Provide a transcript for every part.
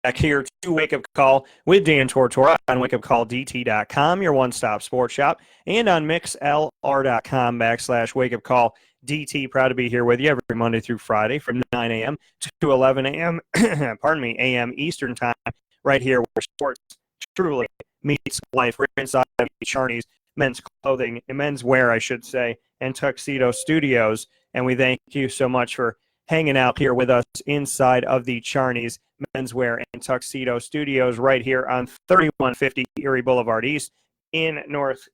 back here to Wake Up Call with Dan Tortora on wakeupcalldt.com, your one-stop sports shop, and on mixlr.com/wakeupcalldt. Proud to be here with you every Monday through Friday from 9 a.m. to 11 a.m. a.m. Eastern time, right here where sports truly meets life. We're inside of Charney's men's clothing, men's wear, I should say, and tuxedo studios, and we thank you so much for hanging out here with us inside of the Charney's menswear and tuxedo studios right here on 3150 Erie Boulevard East in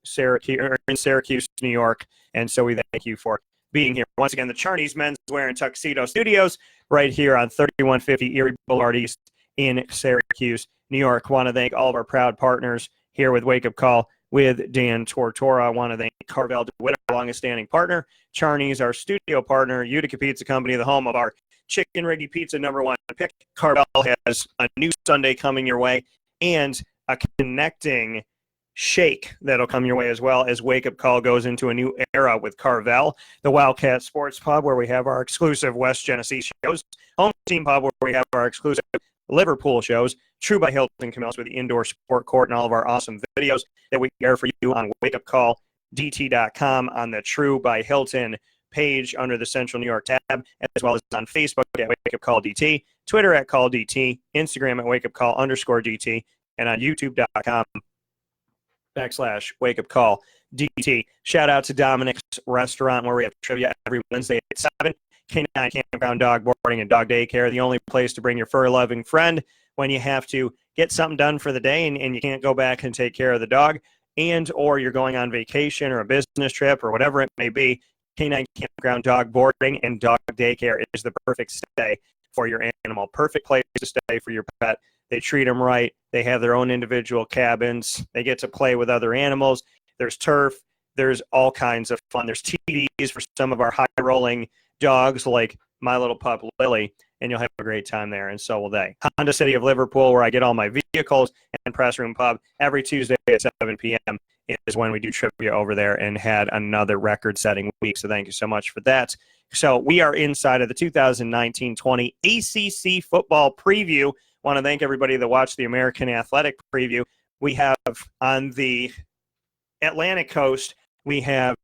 Syracuse, New York. And so we thank you for being here. Once again, the Charney's menswear and tuxedo studios right here on 3150 Erie Boulevard East in Syracuse, New York. Want to thank all of our proud partners here with Wake Up Call with Dan Tortora. I want to thank Carvel DeWitt, our longest-standing partner. Charney's, our studio partner. Utica Pizza Company, the home of our Chicken Riggy Pizza #1 pick. Carvel has a new Sunday coming your way and a connecting shake that'll come your way as well as Wake Up Call goes into a new era with Carvel, the Wildcat Sports Pub, where we have our exclusive West Genesee shows, Home Team Pub, where we have our exclusive Liverpool shows, True by Hilton Camillus with the indoor sport court and all of our awesome videos that we air for you on wakeupcalldt.com, on the True by Hilton page under the Central New York tab, as well as on Facebook at wakeupcalldt, Twitter at calldt, Instagram at wakeupcall_dt, and on youtube.com/wakeupcalldt. Shout out to Dominic's Restaurant, where we have trivia every Wednesday at 7. K9 Campground Dog Boarding and Dog Daycare, the only place to bring your fur-loving friend when you have to get something done for the day and you can't go back and take care of the dog, and or you're going on vacation or a business trip or whatever it may be. K9 Campground Dog Boarding and Dog Daycare is the perfect stay for your animal. Perfect place to stay for your pet. They treat them right. They have their own individual cabins. They get to play with other animals. There's turf. There's all kinds of fun. There's TVs for some of our high-rolling dogs like my little pup Lily, and you'll have a great time there, and so will they. Honda City of Liverpool, where I get all my vehicles, and Press Room Pub every Tuesday at 7 p.m. is when we do trivia over there, and had another record-setting week, so thank you so much for that. So we are inside of the 2019-20 ACC Football Preview. Want to thank everybody that watched the American Athletic Preview. We have on the Atlantic coast, we have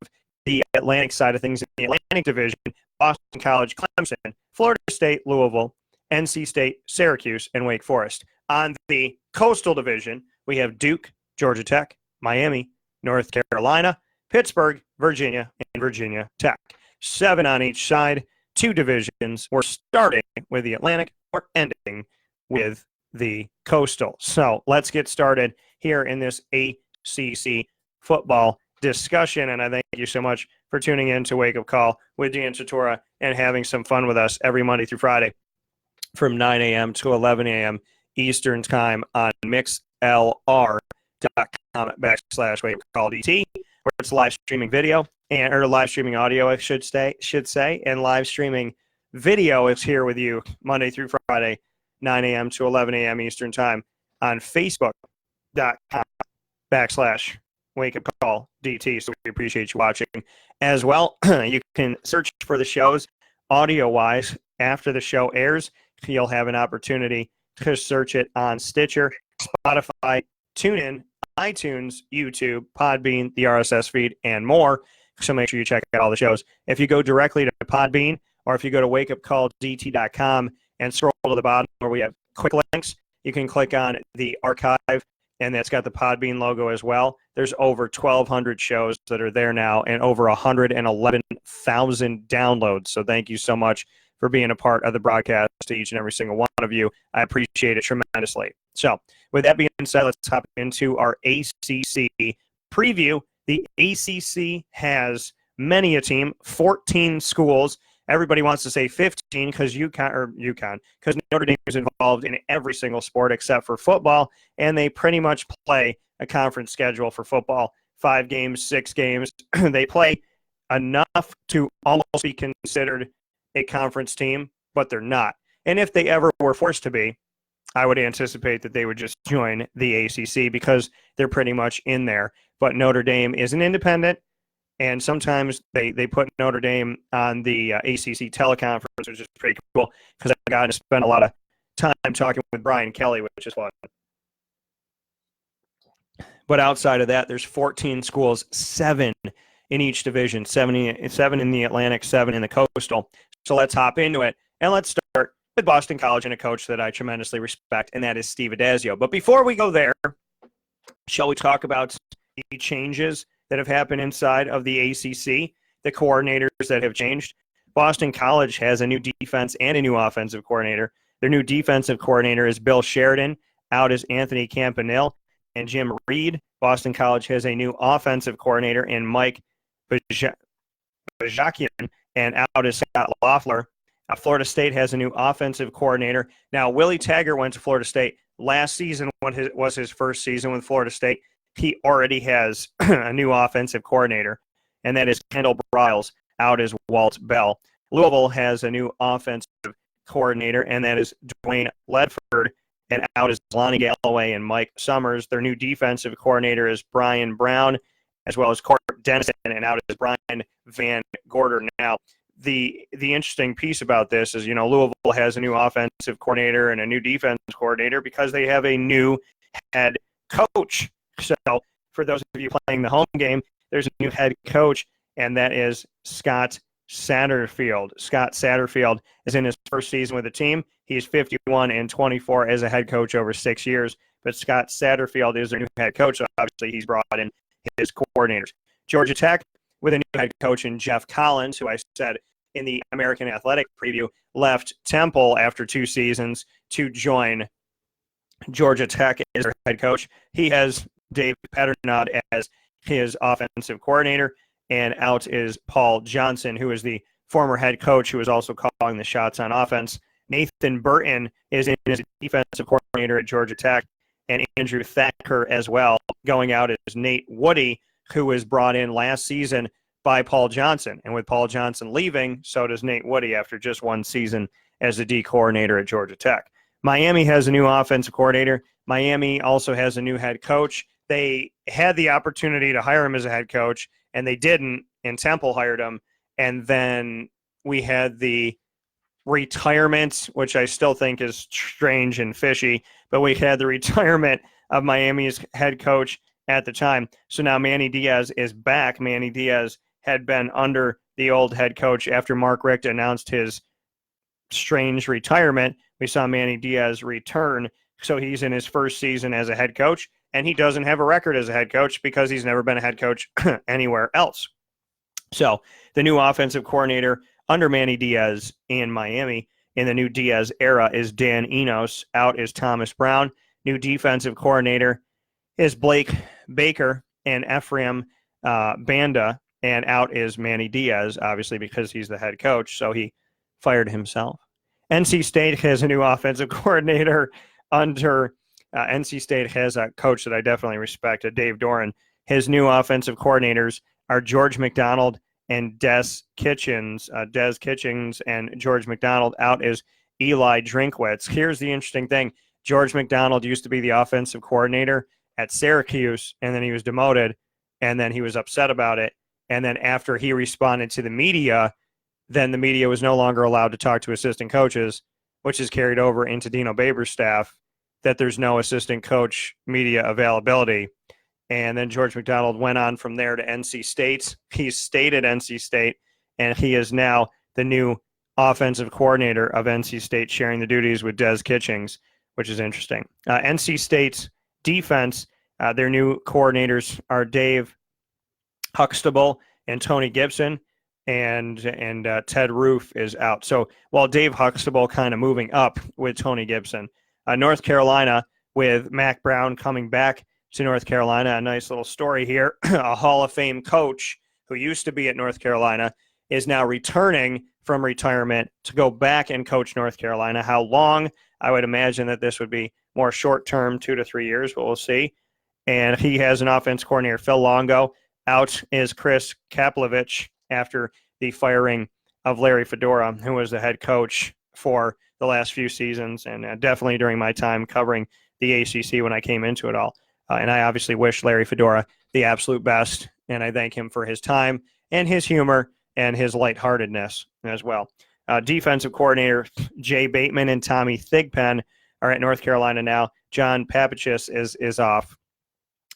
the Atlantic side of things in the Atlantic Division, Boston College, Clemson, Florida State, Louisville, NC State, Syracuse, and Wake Forest. On the Coastal Division, we have Duke, Georgia Tech, Miami, North Carolina, Pittsburgh, Virginia, and Virginia Tech. 7 on each side, 2 divisions. We're starting with the Atlantic. We're ending with the Coastal. So let's get started here in this ACC football discussion, and I thank you so much for tuning in to Wake Up Call with Dan Tortora and having some fun with us every Monday through Friday from 9 a.m. to 11 a.m. Eastern Time on mixlr.com/wakeupcalldt, where it's live streaming video or live streaming audio, I should say, and live streaming video is here with you Monday through Friday, 9 a.m. to 11 a.m. Eastern Time on Facebook.com/wakeupcalldt. So we appreciate you watching as well. You can search for the shows audio-wise after the show airs. You'll have an opportunity to search it on Stitcher, Spotify, TuneIn, iTunes, YouTube, Podbean, the RSS feed, and more. So make sure you check out all the shows. If you go directly to Podbean, or if you go to wakeupcalldt.com and scroll to the bottom where we have quick links, you can click on the archive, and that's got the Podbean logo as well. There's over 1,200 shows that are there now and over 111,000 downloads. So thank you so much for being a part of the broadcast to each and every single one of you. I appreciate it tremendously. So with that being said, let's hop into our ACC preview. The ACC has many a team, 14 schools. Everybody wants to say 15 because because Notre Dame is involved in every single sport except for football, and they pretty much play a conference schedule for football, 5 games, 6 games. They play enough to almost be considered a conference team, but they're not. And if they ever were forced to be, I would anticipate that they would just join the ACC because they're pretty much in there. But Notre Dame is an independent, and sometimes they put Notre Dame on the ACC teleconference, which is pretty cool because I've gotten to spend a lot of time talking with Brian Kelly, which is fun. But outside of that, there's 14 schools, 7 in each division, 7 in the Atlantic, 7 in the Coastal. So let's hop into it, and let's start with Boston College and a coach that I tremendously respect, and that is Steve Addazio. But before we go there, shall we talk about the changes that have happened inside of the ACC, the coordinators that have changed? Boston College has a new defense and a new offensive coordinator. Their new defensive coordinator is Bill Sheridan. Out is Anthony Campanile and Jim Reed. Boston College has a new offensive coordinator in Mike Bajakian, and out is Scott Loeffler. Florida State has a new offensive coordinator. Now, Willie Taggart went to Florida State. Last season was his first season with Florida State. He already has a new offensive coordinator, and that is Kendall Briles. Out is Walt Bell. Louisville has a new offensive coordinator, and that is Dwayne Ledford. And out is Lonnie Galloway and Mike Summers. Their new defensive coordinator is Brian Brown, as well as Court Dennison, and out is Brian Van Gorder. Now, the interesting piece about this is, Louisville has a new offensive coordinator and a new defense coordinator because they have a new head coach. So for those of you playing the home game, there's a new head coach, and that is Scott Satterfield. Scott Satterfield is in his first season with the team. He's 51-24 as a head coach over 6 years. But Scott Satterfield is their new head coach. So obviously, he's brought in his coordinators. Georgia Tech with a new head coach in Jeff Collins, who I said in the American Athletic Preview left Temple after 2 seasons to join Georgia Tech as their head coach. He has Dave Patternod as his offensive coordinator. And out is Paul Johnson, who is the former head coach who is also calling the shots on offense. Nathan Burton is in as a defensive coordinator at Georgia Tech, and Andrew Thacker as well. Going out is Nate Woody, who was brought in last season by Paul Johnson. And with Paul Johnson leaving, so does Nate Woody after just 1 season as the D coordinator at Georgia Tech. Miami has a new offensive coordinator. Miami also has a new head coach. They had the opportunity to hire him as a head coach, and they didn't, and Temple hired him. And then we had the retirement, which I still think is strange and fishy, but we had the retirement of Miami's head coach at the time. So now Manny Diaz is back. Manny Diaz had been under the old head coach after Mark Richt announced his strange retirement. We saw Manny Diaz return. So he's in his first season as a head coach, and he doesn't have a record as a head coach because he's never been a head coach anywhere else. So the new offensive coordinator under Manny Diaz in Miami in the new Diaz era is Dan Enos. Out is Thomas Brown. New defensive coordinator is Blake Baker and Ephraim Banda. And out is Manny Diaz, obviously, because he's the head coach. So he fired himself. NC State has a new offensive coordinator under NC State has a coach that I definitely respect, Dave Doran. His new offensive coordinators are George McDonald and Des Kitchens. Des Kitchens and George McDonald. Out is Eli Drinkwitz. Here's the interesting thing. George McDonald used to be the offensive coordinator at Syracuse, and then he was demoted, and then he was upset about it. And then after he responded to the media, then the media was no longer allowed to talk to assistant coaches, which is carried over into Dino Baber's staff, that there's no assistant coach media availability. And then George McDonald went on from there to NC State. He stayed at NC State, and he is now the new offensive coordinator of NC State, sharing the duties with Des Kitchings, which is interesting. NC State's defense, their new coordinators are Dave Huxtable and Tony Gibson, and Ted Roof is out. So while Dave Huxtable kind of moving up with Tony Gibson, North Carolina with Mac Brown coming back to North Carolina. A nice little story here. A Hall of Fame coach who used to be at North Carolina is now returning from retirement to go back and coach North Carolina. How long? I would imagine that this would be more short-term, 2 to 3 years, but we'll see. And he has an offense coordinator, Phil Longo. Out is Chris Kaplovich after the firing of Larry Fedora, who was the head coach for the last few seasons, and definitely during my time covering the ACC when I came into it all. And I obviously wish Larry Fedora the absolute best, and I thank him for his time and his humor and his lightheartedness as well. Defensive coordinator Jay Bateman and Tommy Thigpen are at North Carolina now. John Papachis is off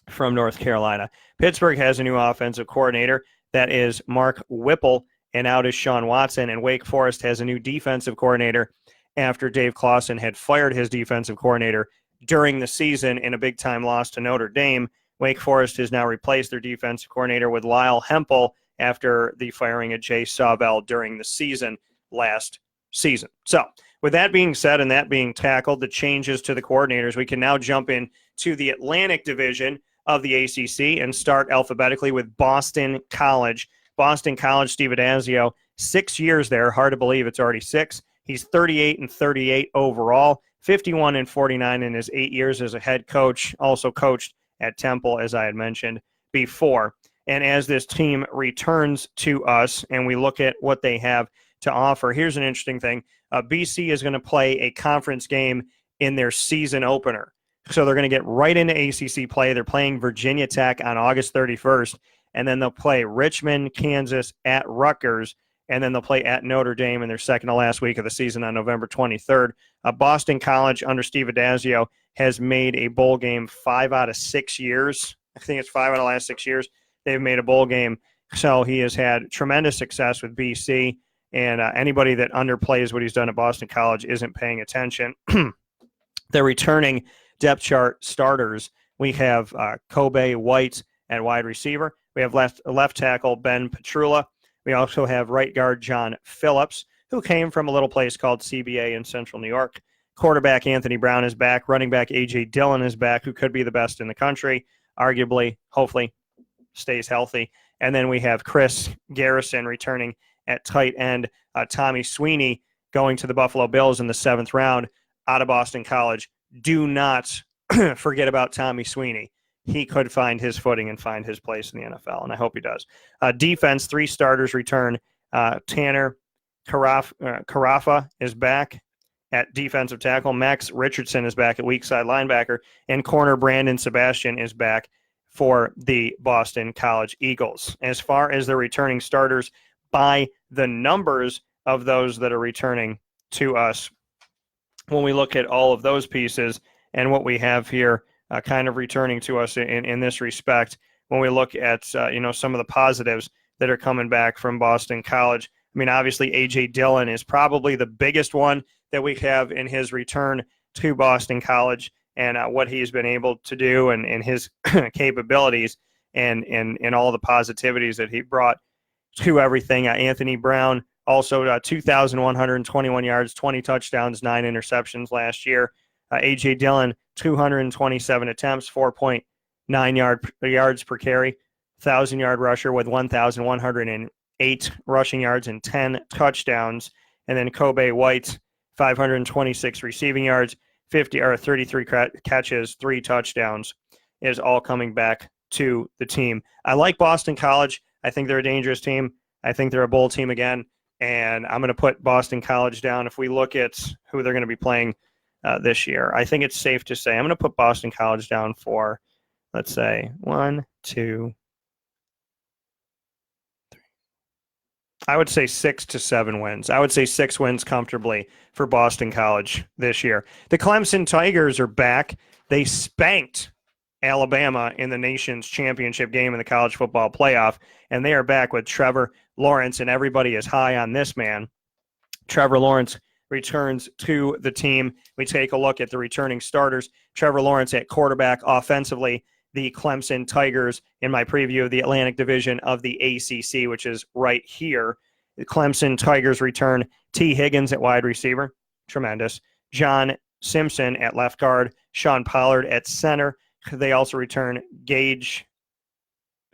from North Carolina. Pittsburgh has a new offensive coordinator. That is Mark Whipple, and out is Sean Watson. And Wake Forest has a new defensive coordinator after Dave Clawson had fired his defensive coordinator during the season in a big-time loss to Notre Dame. Wake Forest has now replaced their defensive coordinator with Lyle Hempel after the firing of Jay Sawbell during the season last season. So, with that being said and that being tackled, the changes to the coordinators, we can now jump in to the Atlantic Division of the ACC and start alphabetically with Boston College. Boston College, Steve Adazio, 6 years there. Hard to believe it's already 6. He's 38-38 overall, 51-49 in his 8 years as a head coach, also coached at Temple, as I had mentioned before. And as this team returns to us and we look at what they have to offer, here's an interesting thing. BC is going to play a conference game in their season opener. So they're going to get right into ACC play. They're playing Virginia Tech on August 31st, and then they'll play Richmond, Kansas at Rutgers, and then they'll play at Notre Dame in their second to last week of the season on November 23rd. Boston College under Steve Adazio has made a bowl game 5 out of 6 years. I think it's 5 out of the last 6 years they've made a bowl game. So he has had tremendous success with BC, and anybody that underplays what he's done at Boston College isn't paying attention. They're returning depth chart starters. We have Kobe White at wide receiver. We have left tackle Ben Petrula. We also have right guard John Phillips, who came from a little place called CBA in Central New York. Quarterback Anthony Brown is back. Running back A.J. Dillon is back, who could be the best in the country, arguably, hopefully, stays healthy. And then we have Chris Garrison returning at tight end. Tommy Sweeney going to the Buffalo Bills in the 7th round out of Boston College. Do not forget about Tommy Sweeney. He could find his footing and find his place in the NFL, and I hope he does. Defense, 3 starters return. Tanner Carafa is back at defensive tackle. Max Richardson is back at weak side linebacker, and corner Brandon Sebastian is back for the Boston College Eagles. As far as the returning starters, by the numbers of those that are returning to us, when we look at all of those pieces and what we have here kind of returning to us in this respect, when we look at some of the positives that are coming back from Boston College, I mean, obviously A.J. Dillon is probably the biggest one that we have in his return to Boston College, and what he's been able to do and his capabilities and all the positivities that he brought to everything. Anthony Brown also 2,121 yards, 20 touchdowns, 9 interceptions last year. A.J. Dillon, 227 attempts, 4.9 yards per carry, 1,000-yard rusher with 1,108 rushing yards and 10 touchdowns. And then Kobe White, 526 receiving yards, 33 catches, 3 touchdowns, is all coming back to the team. I like Boston College. I think they're a dangerous team. I think they're a bowl team again, and I'm going to put Boston College down. If we look at who they're going to be playing this year, I think it's safe to say I'm going to put Boston College down for, let's say, 1, 2, 3. I would say 6 to 7 wins. I would say 6 wins comfortably for Boston College this year. The Clemson Tigers are back. They spanked Alabama in the nation's championship game in the college football playoff, and they are back with Trevor Lawrence, and everybody is high on this man. Trevor Lawrence returns to the team. We take a look at the returning starters. Trevor Lawrence at quarterback. Offensively, the Clemson Tigers in my preview of the Atlantic Division of the ACC, which is right here. The Clemson Tigers return T. Higgins at wide receiver. Tremendous. John Simpson at left guard. Sean Pollard at center. They also return Gage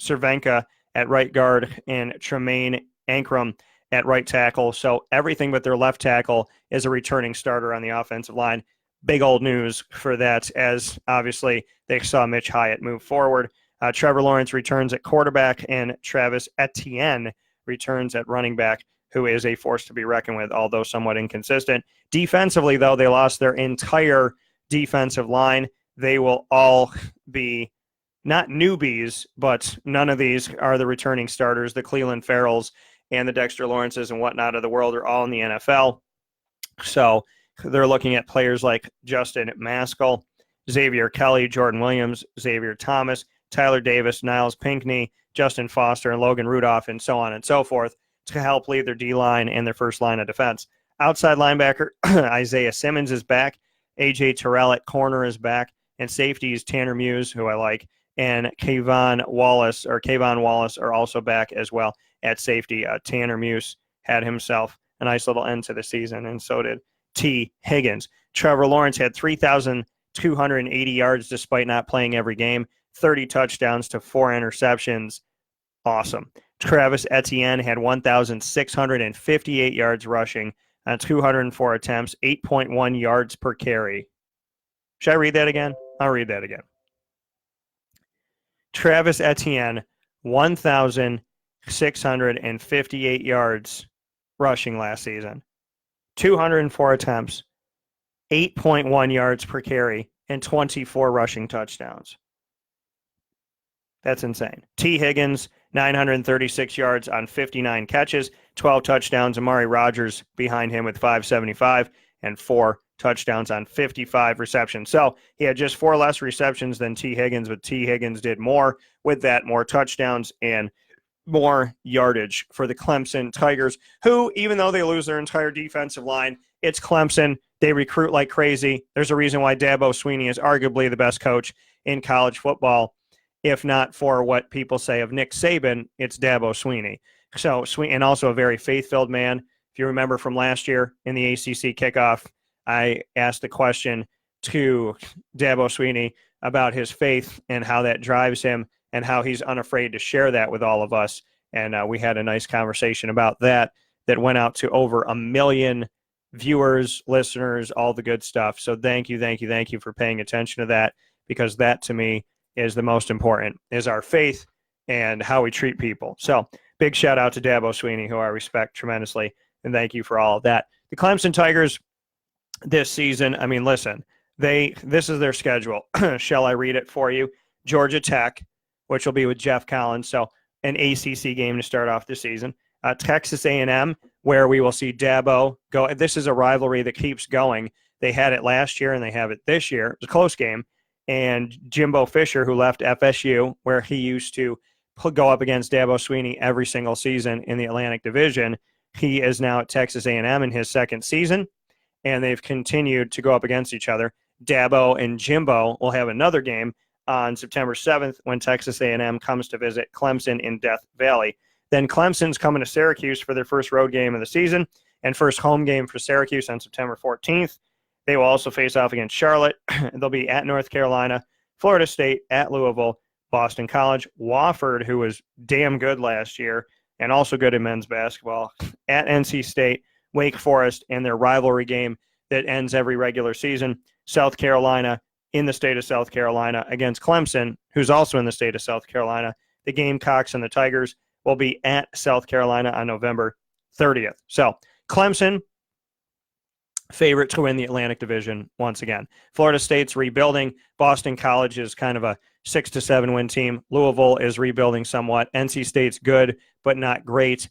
Cervenka at right guard and Tremaine Ankrum at right tackle. So everything but their left tackle is a returning starter on the offensive line. Big old news for that, as obviously they saw Mitch Hyatt move forward. Trevor Lawrence returns at quarterback, and Travis Etienne returns at running back, who is a force to be reckoned with, although somewhat inconsistent. Defensively, though, they lost their entire defensive line. They will all be not newbies, but none of these are the returning starters. The Cleveland Farrells and the Dexter Lawrences and whatnot of the world are all in the NFL. So they're looking at players like Justin Maskell, Xavier Kelly, Jordan Williams, Xavier Thomas, Tyler Davis, Niles Pinckney, Justin Foster, and Logan Rudolph, and so on and so forth, to help lead their D-line and their first line of defense. Outside linebacker, Isaiah Simmons is back. A.J. Terrell at corner is back. And safeties, Tanner Muse, who I like, and Kayvon Wallace are also back as well at safety. Tanner Muse had himself a nice little end to the season, and so did T. Higgins. Trevor Lawrence had 3,280 yards despite not playing every game, 30 touchdowns to 4 interceptions. Awesome. Travis Etienne had 1,658 yards rushing on 204 attempts, 8.1 yards per carry. Should I read that again? I'll read that again. Travis Etienne, 1,658 yards rushing last season, 204 attempts, 8.1 yards per carry, and 24 rushing touchdowns. That's insane. T. Higgins, 936 yards on 59 catches, 12 touchdowns. Amari Rodgers behind him with 575 and 4 touchdowns on 55 receptions. So he had just 4 less receptions than T. Higgins, but T. Higgins did more with that, more touchdowns and more yardage for the Clemson Tigers, who, even though they lose their entire defensive line, it's Clemson. They recruit like crazy. There's a reason why Dabo Swinney is arguably the best coach in college football. If not for what people say of Nick Saban, it's Dabo Swinney. So, and also a very faith-filled man. If you remember from last year in the ACC kickoff, I asked the question to Dabo Swinney about his faith and how that drives him and how he's unafraid to share that with all of us. And we had a nice conversation about that went out to over 1 million viewers, listeners, all the good stuff. So thank you for paying attention to that, because that to me is the most important, is our faith and how we treat people. So big shout out to Dabo Swinney, who I respect tremendously, and thank you for all of that. The Clemson Tigers this season, I mean, listen, this is their schedule. Shall I read it for you? Georgia Tech, which will be with Jeff Collins, so an ACC game to start off the season. Texas A&M, where we will see Dabo go. This is a rivalry that keeps going. They had it last year, and they have it this year. It was a close game. And Jimbo Fisher, who left FSU, where he used to go up against Dabo Swinney every single season in the Atlantic Division, he is now at Texas A&M in his second season, and they've continued to go up against each other. Dabo and Jimbo will have another game on September 7th when Texas A&M comes to visit Clemson in Death Valley. Then Clemson's coming to Syracuse for their first road game of the season and first home game for Syracuse on September 14th. They will also face off against Charlotte. They'll be at North Carolina, Florida State, at Louisville, Boston College, Wofford, who was damn good last year and also good in men's basketball, at NC State, Wake Forest, and their rivalry game that ends every regular season, South Carolina, in the state of South Carolina, against Clemson, who's also in the state of South Carolina. The Gamecocks and the Tigers will be at South Carolina on November 30th. So Clemson, favorite to win the Atlantic Division once again. Florida State's rebuilding. Boston College is kind of a 6 to 7 win team. Louisville is rebuilding somewhat. NC State's good, but not great.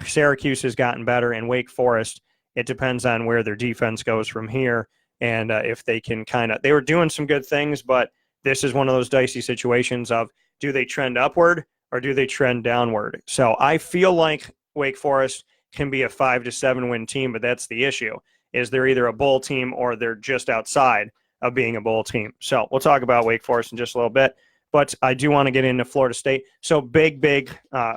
Syracuse has gotten better, and Wake Forest, it depends on where their defense goes from here. And if they can they were doing some good things, but this is one of those dicey situations of, do they trend upward or do they trend downward? So I feel like Wake Forest can be a 5 to 7 win team, but that's the issue, is they're either a bowl team or they're just outside of being a bowl team. So we'll talk about Wake Forest in just a little bit, but I do want to get into Florida State. So big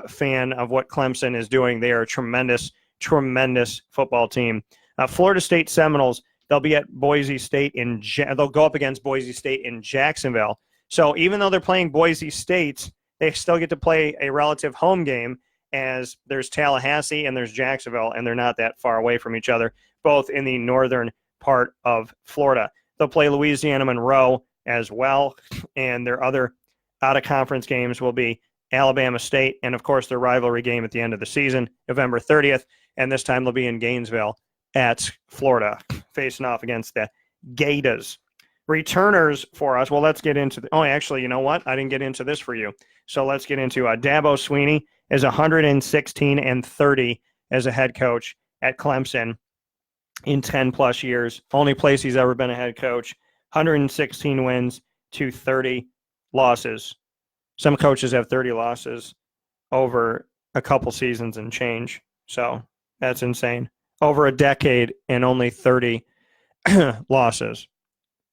fan of what Clemson is doing. They are a tremendous football team. Florida State Seminoles, they'll be at Boise State they'll go up against Boise State in Jacksonville. So even though they're playing Boise State, they still get to play a relative home game, as there's Tallahassee and there's Jacksonville, and they're not that far away from each other, both in the northern part of Florida. They'll play Louisiana Monroe as well, and their other out-of-conference games will be Alabama State, and, of course, their rivalry game at the end of the season, November 30th, and this time they'll be in Gainesville at Florida, facing off against the Gators. Returners for us. Well, let's get into actually, you know what? I didn't get into this for you. So let's get into Dabo Swinney is 116-30 as a head coach at Clemson in 10 plus years. Only place he's ever been a head coach. 116 wins to 30 losses. Some coaches have 30 losses over a couple seasons and change. So that's insane. Over a decade and only 30 losses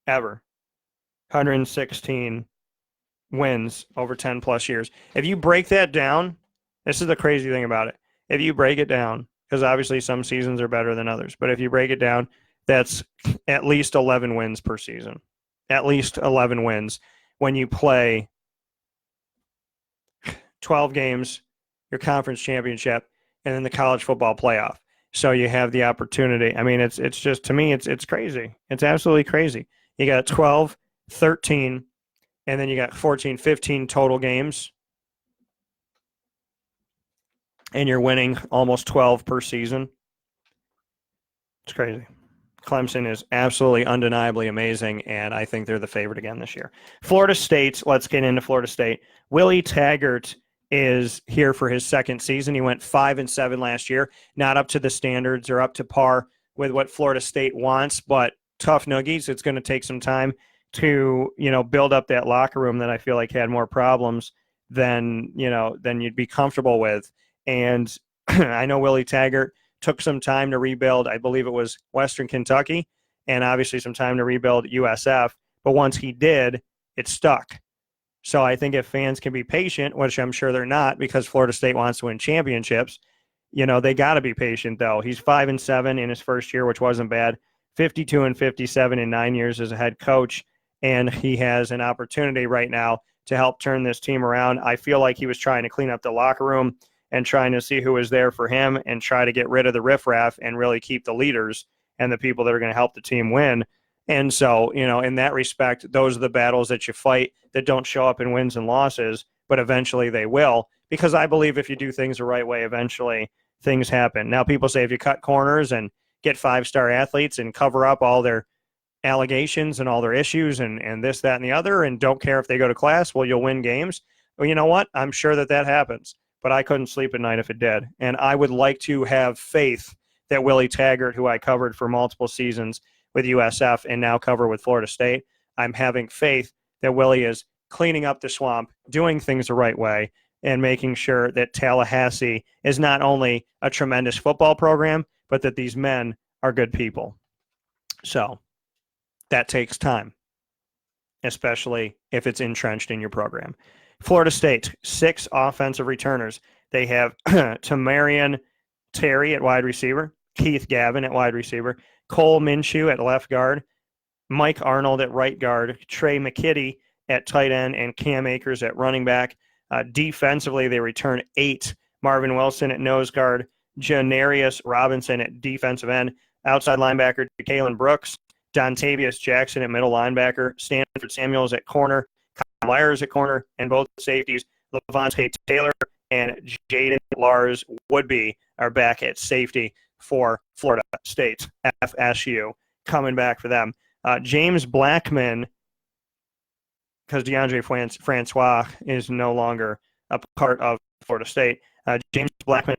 ever. 116 wins over 10 plus years. If you break that down, this is the crazy thing about it. If you break it down, because obviously some seasons are better than others, but if you break it down, that's at least 11 wins per season. At least 11 wins when you play 12 games, your conference championship, and then the college football playoff. So you have the opportunity. I mean, it's just, to me, it's crazy. It's absolutely crazy. You got 12, 13, and then you got 14, 15 total games, and you're winning almost 12 per season. It's crazy. Clemson is absolutely undeniably amazing, and I think they're the favorite again this year. Florida State, let's get into Florida State. Willie Taggart is here for his second season. He went 5-7 last year, not up to the standards or up to par with what Florida State wants, but tough noogies. It's going to take some time to, build up that locker room that I feel like had more problems than you'd be comfortable with. And I know Willie Taggart took some time to rebuild. I believe it was Western Kentucky, and obviously some time to rebuild USF. But once he did, it stuck. So I think if fans can be patient, which I'm sure they're not because Florida State wants to win championships, they got to be patient, though. He's 5-7 in his first year, which wasn't bad. 52-57 in 9 years as a head coach, and he has an opportunity right now to help turn this team around. I feel like he was trying to clean up the locker room and trying to see who was there for him and try to get rid of the riffraff and really keep the leaders and the people that are going to help the team win. And so, in that respect, those are the battles that you fight that don't show up in wins and losses, but eventually they will, because I believe if you do things the right way, eventually things happen. Now, people say if you cut corners and get 5-star athletes and cover up all their allegations and all their issues and this, that, and the other, and don't care if they go to class, well, you'll win games. Well, you know what? I'm sure that happens, but I couldn't sleep at night if it did. And I would like to have faith that Willie Taggart, who I covered for multiple seasons with USF and now cover with Florida State, I'm having faith that Willie is cleaning up the swamp, doing things the right way, and making sure that Tallahassee is not only a tremendous football program, but that these men are good people. So that takes time, especially if it's entrenched in your program. Florida State, 6 offensive returners. They have Tamarian Terry at wide receiver, Keith Gavin at wide receiver, Cole Minshew at left guard, Mike Arnold at right guard, Trey McKitty at tight end, and Cam Akers at running back. Defensively, they return 8. Marvin Wilson at nose guard, Janarius Robinson at defensive end, outside linebacker Kalen Brooks, Dontavius Jackson at middle linebacker, Stanford Samuels at corner, Kyle Myers at corner, and both safeties, Levante Taylor and Jaden Lars Woodby are back at safety for Florida State. FSU coming back for them. James Blackman, because DeAndre Francois is no longer a part of Florida State. James Blackman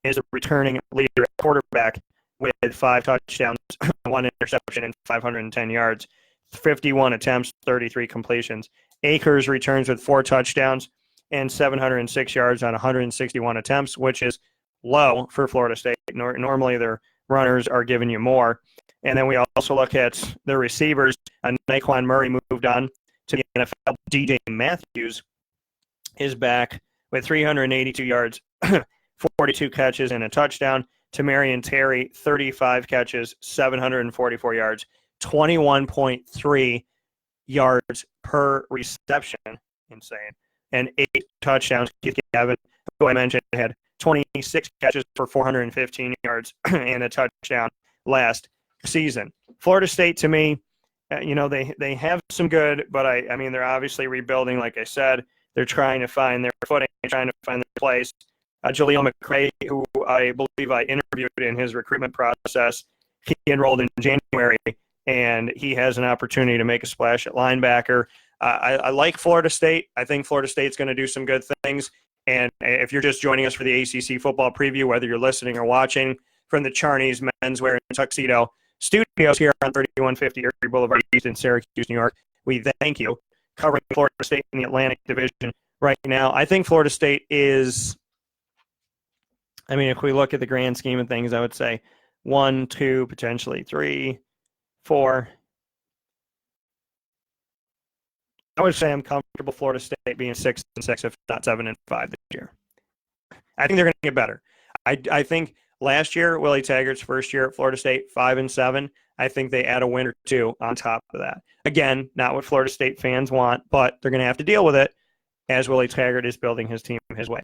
is a returning leader at quarterback with 5 touchdowns, 1 interception, and 510 yards, 51 attempts, 33 completions. Akers returns with 4 touchdowns and 706 yards on 161 attempts, which is low for Florida State. Normally their runners are giving you more. And then we also look at the receivers. Naquan Murray moved on to the NFL. DJ Matthews is back with 382 yards, 42 catches, and a touchdown. Tamarian Terry, 35 catches, 744 yards, 21.3 yards per reception. Insane. And 8 touchdowns. Keith Gavin, who I mentioned, had 26 catches for 415 yards and a touchdown last season. Florida State, to me, they have some good, but I mean, they're obviously rebuilding. Like I said, they're trying to find their footing, trying to find their place. Jaleel McRae, who I believe I interviewed in his recruitment process, he enrolled in January, and he has an opportunity to make a splash at linebacker. I like Florida State. I think Florida State's going to do some good things. And if you're just joining us for the ACC Football Preview, whether you're listening or watching from the Charney's Menswear and Tuxedo Studios here on 3150 Erie Boulevard East in Syracuse, New York, we thank you. Covering Florida State in the Atlantic Division right now. I think Florida State is, I mean, if we look at the grand scheme of things, I would say 1, 2, potentially 3, 4. I would say I'm comfortable Florida State being 6-6, if not 7-5 this year. I think they're going to get better. I think last year, Willie Taggart's first year at Florida State, 5-7. I think they add a win or two on top of that. Again, not what Florida State fans want, but they're going to have to deal with it as Willie Taggart is building his team his way.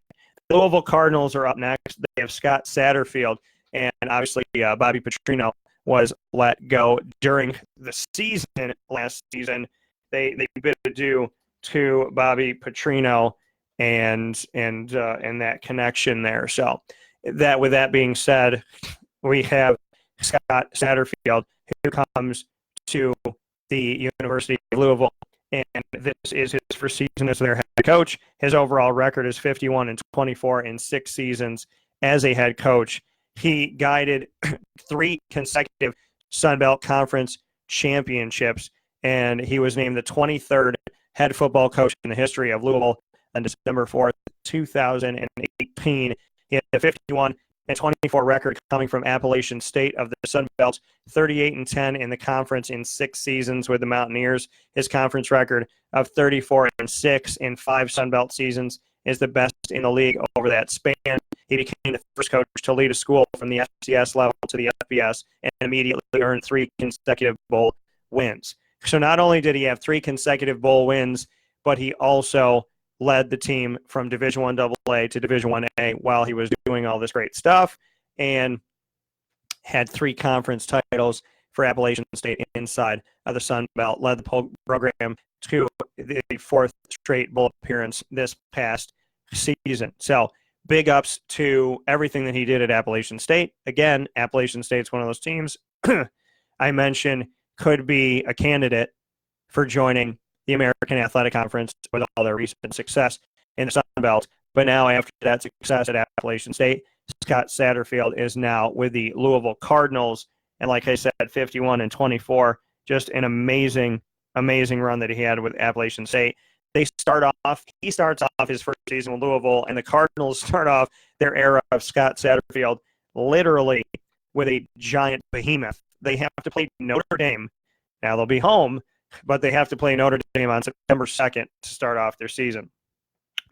The Louisville Cardinals are up next. They have Scott Satterfield, and obviously Bobby Petrino was let go during the season last season. They bid adieu to Bobby Petrino and that connection there. So that, with that being said, we have Scott Satterfield, who comes to the University of Louisville, and this is his first season as their head coach. His overall record is 51-24 in 6 seasons as a head coach. He guided 3 consecutive Sun Belt Conference championships, and he was named the 23rd head football coach in the history of Louisville on December 4th, 2018. He had a 51-24 record coming from Appalachian State of the Sun Belt, 38-10 in the conference in 6 seasons with the Mountaineers. His conference record of 34-6 in 5 Sun Belt seasons is the best in the league over that span. He became the first coach to lead a school from the FCS level to the FBS and immediately earned 3 consecutive bowl wins. So not only did he have 3 consecutive bowl wins, but he also led the team from Division I AA to Division I A while he was doing all this great stuff, and had 3 conference titles for Appalachian State inside of the Sun Belt, led the program to the 4th straight bowl appearance this past season. So big ups to everything that he did at Appalachian State. Again, Appalachian State's one of those teams I mentioned could be a candidate for joining the American Athletic Conference with all their recent success in the Sun Belt. But now, after that success at Appalachian State, Scott Satterfield is now with the Louisville Cardinals. And like I said, 51-24, just an amazing run that he had with Appalachian State. He starts off his first season with Louisville, and the Cardinals start off their era of Scott Satterfield literally with a giant behemoth. They have to play Notre Dame. Now they'll be home, but they have to play Notre Dame on September 2nd to start off their season.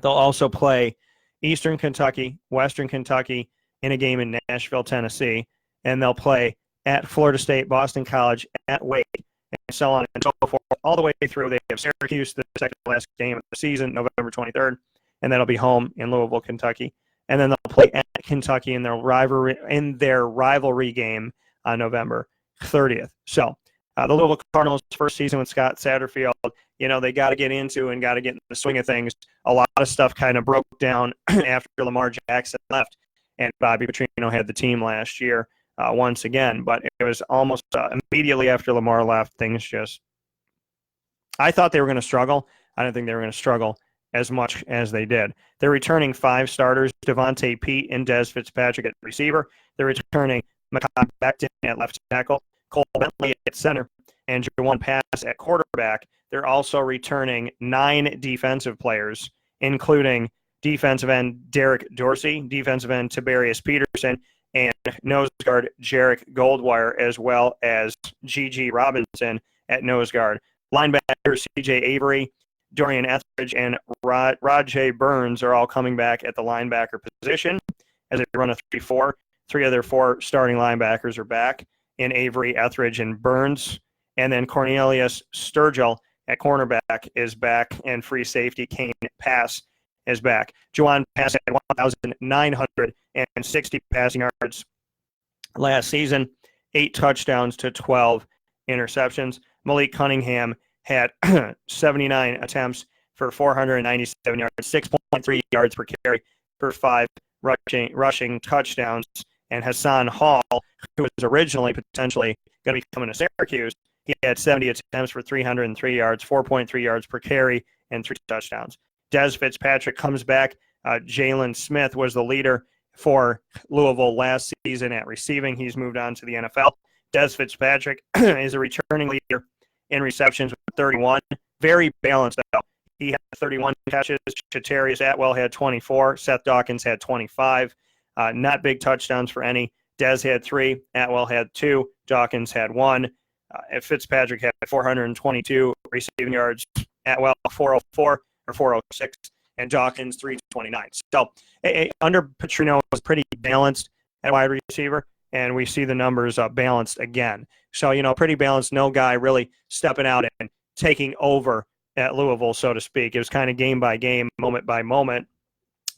They'll also play Eastern Kentucky, Western Kentucky in a game in Nashville, Tennessee, and they'll play at Florida State, Boston College, at Wake, and so on and so forth, all the way through. They have Syracuse, the second last game of the season, November 23rd, and that'll be home in Louisville, Kentucky. And then they'll play at Kentucky in their rivalry game on November 30th. So the Louisville Cardinals' first season with Scott Satterfield, they got to get into and got to get in the swing of things. A lot of stuff kind of broke down after Lamar Jackson left, and Bobby Petrino had the team last year once again. But it was almost immediately after Lamar left, things just – I thought they were going to struggle. I didn't think they were going to struggle as much as they did. They're returning 5 starters, Devontae Pete and Des Fitzpatrick at receiver. They're returning Mekhi Becton at left tackle, Cole Bentley at center, and Juwan Pass at quarterback. They're also returning 9 defensive players, including defensive end Derek Dorsey, defensive end Tiberius Peterson, and nose guard Jarek Goldwire, as well as G.G. Robinson at nose guard. Linebackers C.J. Avery, Dorian Etheridge, and Rajay Burns are all coming back at the linebacker position as they run a 3-4. 3 of their 4 starting linebackers are back in Avery, Etheridge, and Burns. And then Cornelius Sturgill at cornerback is back, and free safety Kane Pass is back. Juwan Pass had 1,960 passing yards last season, 8 touchdowns to 12 interceptions. Malik Cunningham had 79 attempts for 497 yards, 6.3 yards per carry for 5 rushing touchdowns. And Hassan Hall, who was originally potentially going to be coming to Syracuse, He had 70 attempts for 303 yards, 4.3 yards per carry, and 3 touchdowns. Des Fitzpatrick comes back. Jalen Smith was the leader for Louisville last season at receiving. He's moved on to the NFL. Des Fitzpatrick is a returning leader in receptions with 31. Very balanced, though. He had 31 catches. Chatarius Atwell had 24. Seth Dawkins had 25. Not big touchdowns for any. Des had 3. Atwell had 2. Dawkins had 1. Fitzpatrick had 422 receiving yards. Atwell 404 or 406. And Dawkins 329. So under Petrino was pretty balanced at wide receiver, and we see the numbers balanced again. So, pretty balanced, no guy really stepping out and taking over at Louisville, so to speak. It was kind of game by game, moment by moment,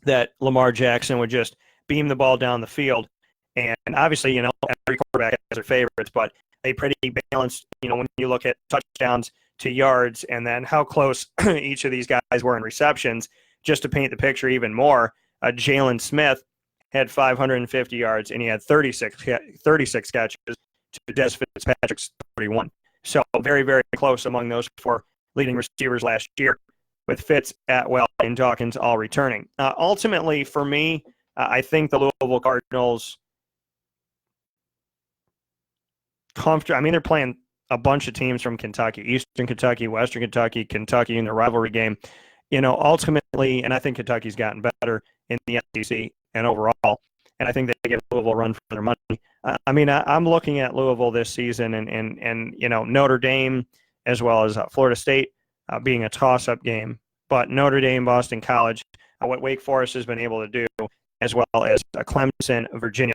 that Lamar Jackson would just beam the ball down the field. And obviously, every quarterback has their favorites, but they pretty balanced, when you look at touchdowns to yards and then how close each of these guys were in receptions. Just to paint the picture even more, Jalen Smith had 550 yards, and he had 36 catches to Des Fitzpatrick's 31. So very, very close among those 4 leading receivers last year, with Fitz, Atwell, and Dawkins all returning. Ultimately, for me, I think the Louisville Cardinals they're playing a bunch of teams from Kentucky, Eastern Kentucky, Western Kentucky, Kentucky in the rivalry game. Ultimately, and I think Kentucky's gotten better in the SEC and overall, and I think they give Louisville a run for their money. I'm looking at Louisville this season and Notre Dame as well as Florida State being a toss-up game, but Notre Dame, Boston College, what Wake Forest has been able to do, as well as Clemson, Virginia,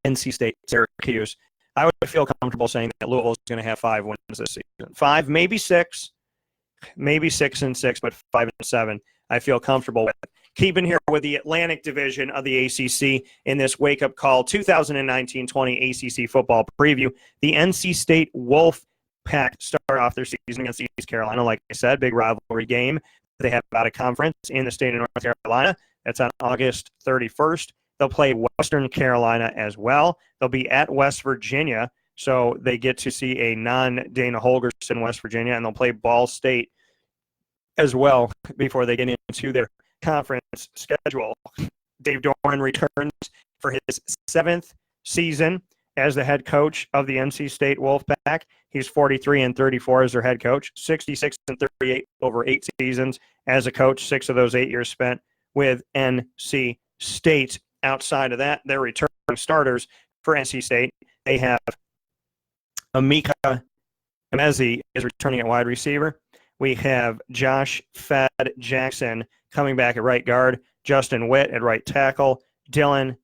NC State, Syracuse. I would feel comfortable saying that Louisville is going to have 5 wins this season. 5, maybe 6. Maybe 6-6, but 5-7, I feel comfortable with. Keeping here with the Atlantic Division of the ACC in this wake-up call 2019-20 ACC Football Preview. The NC State Wolfpack start off their season against East Carolina. Like I said, big rivalry game. They have out of conference in the state of North Carolina. That's on August 31st. They'll play Western Carolina as well. They'll be at West Virginia, so they get to see a non-Dana Holgorsen West Virginia, and they'll play Ball State as well before they get into their conference schedule. Dave Doran returns for his 7th season as the head coach of the NC State Wolfpack. He's 43-34 as their head coach, 66-38 over 8 seasons as a coach, 6 of those 8 years spent with NC State. Outside of that, their returning starters for NC State, they have Emeka Emezi is returning at wide receiver. We have Josh Fed Jackson coming back at right guard, Justin Witt at right tackle, Dylan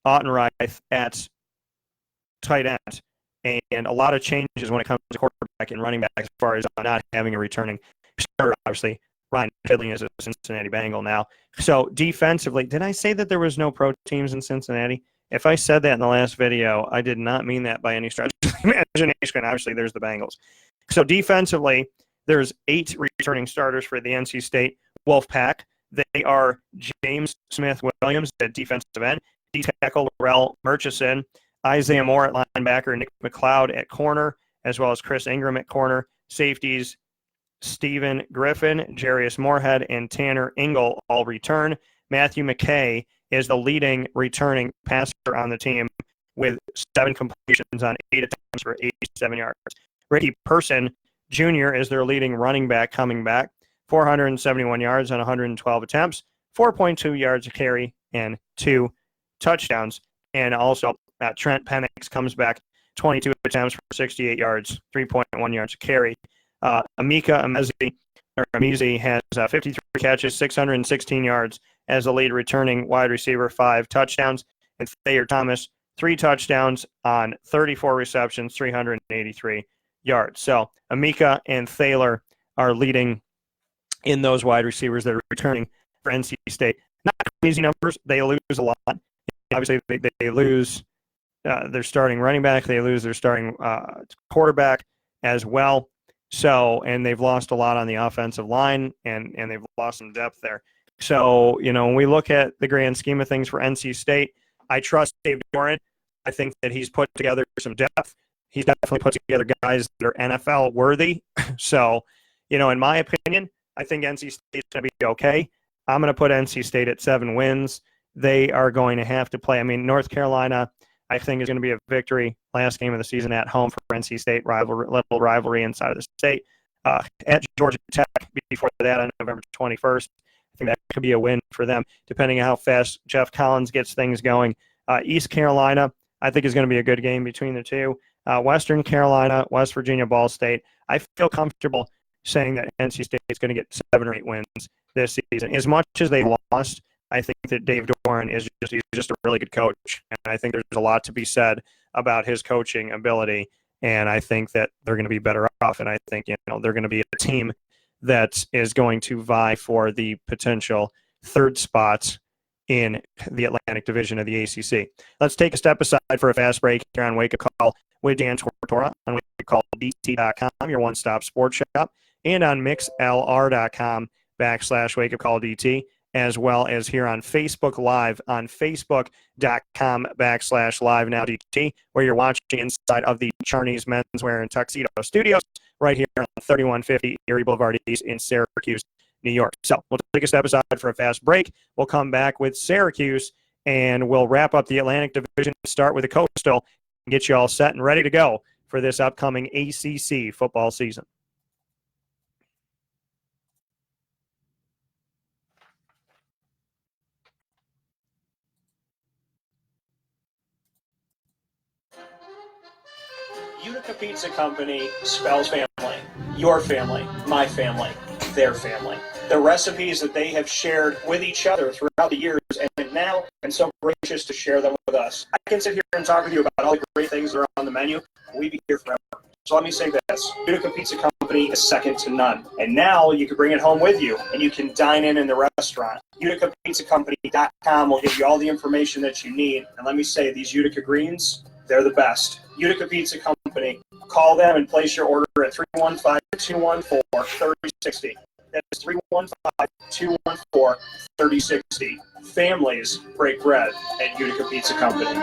Ottenreith at tight end. And a lot of changes when it comes to quarterback and running back as far as not having a returning starter, obviously. Ryan Finley is a Cincinnati Bengal now. So defensively, did I say that there was no pro teams in Cincinnati? If I said that in the last video, I did not mean that by any stretch of the imagination. Obviously, there's the Bengals. So defensively, there's 8 returning starters for the NC State Wolfpack. They are James Smith-Williams at defensive end, D-tackle Laurel Murchison, Isaiah Moore at linebacker, Nick McLeod at corner, as well as Chris Ingram at corner. Safeties, Stephen Griffin, Jarius Moorhead, and Tanner Engel all return. Matthew McKay is the leading returning passer on the team with 7 completions on 8 attempts for 87 yards. Ricky Person Jr. is their leading running back coming back, 471 yards on 112 attempts, 4.2 yards a carry, and 2 touchdowns. And also Trent Penix comes back, 22 attempts for 68 yards, 3.1 yards a carry. Emeka Emezi has 53 catches, 616 yards as the lead returning wide receiver, 5 touchdowns. And Thayer Thomas, 3 touchdowns on 34 receptions, 383 yards. So Emeka and Thaler are leading in those wide receivers that are returning for NC State. Not crazy numbers. They lose a lot. Obviously, they lose their starting running back. They lose their starting quarterback as well. So, and they've lost a lot on the offensive line, and they've lost some depth there. So, when we look at the grand scheme of things for NC State, I trust Dave Doran. I think that he's put together some depth. he's definitely put together guys that are NFL worthy. So, in my opinion, I think NC State's going to be okay. I'm going to put NC State at 7 wins. They are going to have to play. I mean, North Carolina, I think, is going to be a victory. Last game of the season at home for NC State, little rivalry inside of the state. At Georgia Tech before that on November 21st. I think that could be a win for them, depending on how fast Jeff Collins gets things going. East Carolina, I think, is going to be a good game between the two. Western Carolina, West Virginia, Ball State. I feel comfortable saying that NC State is going to get 7 or 8 wins this season. As much as they lost, I think that Dave Doran is just a really good coach. And I think there's a lot to be said about his coaching ability. And I think that they're going to be better off. And I think, they're going to be a team that is going to vie for the potential 3rd spot in the Atlantic Division of the ACC. Let's take a step aside for a fast break here on Wake Up Call with Dan Tortora on wakeupcalldt.com, your one-stop sports shop, and on mixlr.com/wakeupcalldt, as well as here on Facebook Live on facebook.com/live-now-DT, where you're watching inside of the Charney's Menswear and Tuxedo Studios right here on 3150 Erie Boulevard East in Syracuse, New York. So we'll take a step aside for a fast break. We'll come back with Syracuse, and we'll wrap up the Atlantic Division, start with the Coastal, and get you all set and ready to go for this upcoming ACC football season. Utica Pizza Company spells family. Your family, my family, their family. The recipes that they have shared with each other throughout the years, and now and so gracious to share them with us. I can sit here and talk with you about all the great things that are on the menu. We'd be here forever. So let me say this. Utica Pizza Company is second to none. And now you can bring it home with you, and you can dine in the restaurant. UticaPizzaCompany.com will give you all the information that you need. And let me say, these Utica greens, they're the best. Utica Pizza Company. Call them and place your order at 315-214-3060. That's 315-214-3060. Families break bread at Utica Pizza Company.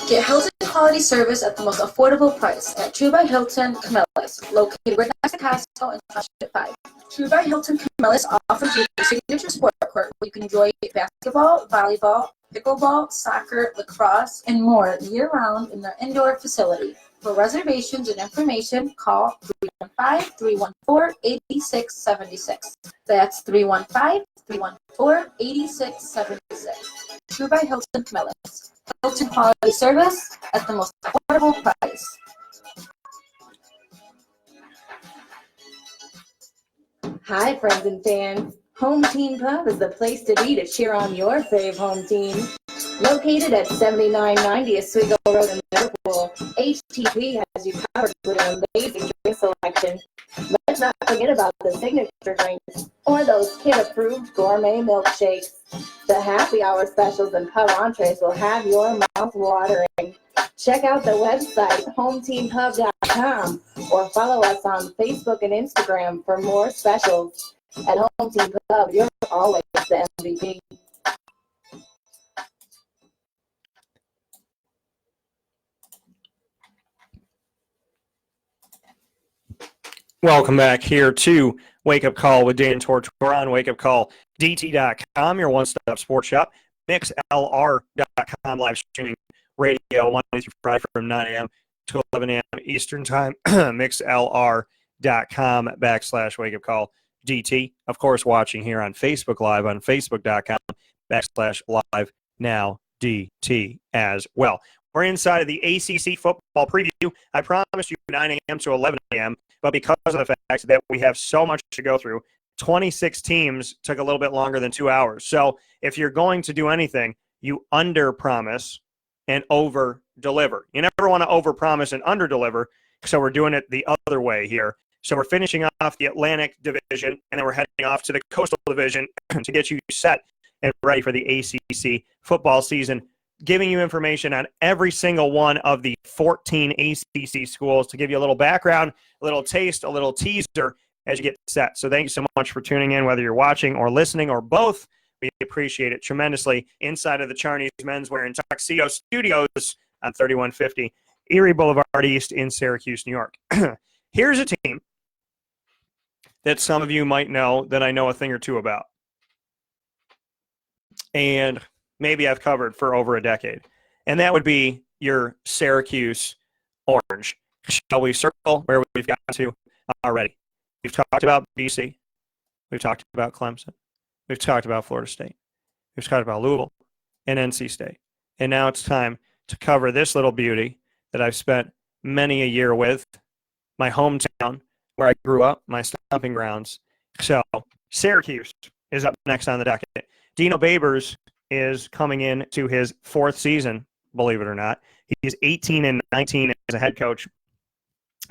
Get Hilton quality service at the most affordable price at True by Hilton Camillus, located right next to Costco and Flagship 5. True by Hilton Camillus offers you a signature sport court where you can enjoy basketball, volleyball, pickleball, soccer, lacrosse, and more year-round in their indoor facility. For reservations and information, call 315-314-8676. That's 315-314-8676. True by Hilton Camillus. Hilton quality service at the most affordable price. Hi, friends and fans. Home Team Pub is the place to be to cheer on your fave home team. Located at 7990 Oswego Road in Liverpool, HTP has you covered with an amazing drink selection. Let's not forget about the signature drinks or those kid-approved gourmet milkshakes. The happy hour specials and pub entrees will have your mouth watering. Check out the website, hometeampub.com, or follow us on Facebook and Instagram for more specials. At Home Team Pub, you're always the MVP. Welcome back here to Wake Up Call with Dan Tortora on wakeupcalldt.com, your one-stop sports shop. mixlr.com, live streaming radio Monday through Friday from 9 a.m. to 11 a.m. Eastern Time. mixlr.com/wakeupcalldt. Of course, watching here on Facebook Live on facebook.com/live-now-DT as well. We're inside of the ACC Football Preview. I promised you 9 a.m. to 11 a.m., but because of the fact that we have so much to go through, 26 teams took a little bit longer than 2 hours. So if you're going to do anything, you under-promise and over-deliver. You never want to over-promise and under-deliver, so we're doing it the other way here. So we're finishing off the Atlantic Division, and then we're heading off to the Coastal Division to get you set and ready for the ACC football season, giving you information on every single one of the 14 ACC schools to give you a little background, a little taste, a little teaser as you get set. So thank you so much for tuning in, whether you're watching or listening or both. We appreciate it tremendously. Inside of the Charney's Menswear and Tuxedo Studios on 3150 Erie Boulevard East in Syracuse, New York. Here's a team that some of you might know that I know a thing or two about. And maybe I've covered for over a decade. And that would be your Syracuse Orange. Shall we circle where we've gotten to already? We've talked about BC. We've talked about Clemson. We've talked about Florida State. We've talked about Louisville and NC State. And now it's time to cover this little beauty that I've spent many a year with, my hometown, where I grew up, my stomping grounds. So Syracuse is up next on the docket. Dino Babers is coming in to his fourth season, believe it or not. He's 18-19 as a head coach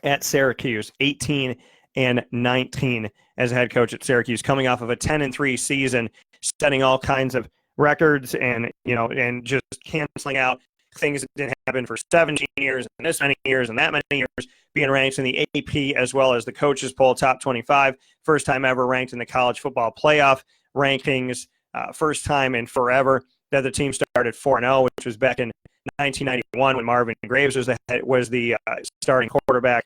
at Syracuse. 18-19 as a head coach at Syracuse, coming off of a 10-3 season, setting all kinds of records and just canceling out things that didn't happen for 17 years and this many years and that many years, being ranked in the AP as well as the coaches poll top 25, first time ever ranked in the college football playoff rankings, first time in forever that the team started 4-0, which was back in 1991 when Marvin Graves was the starting quarterback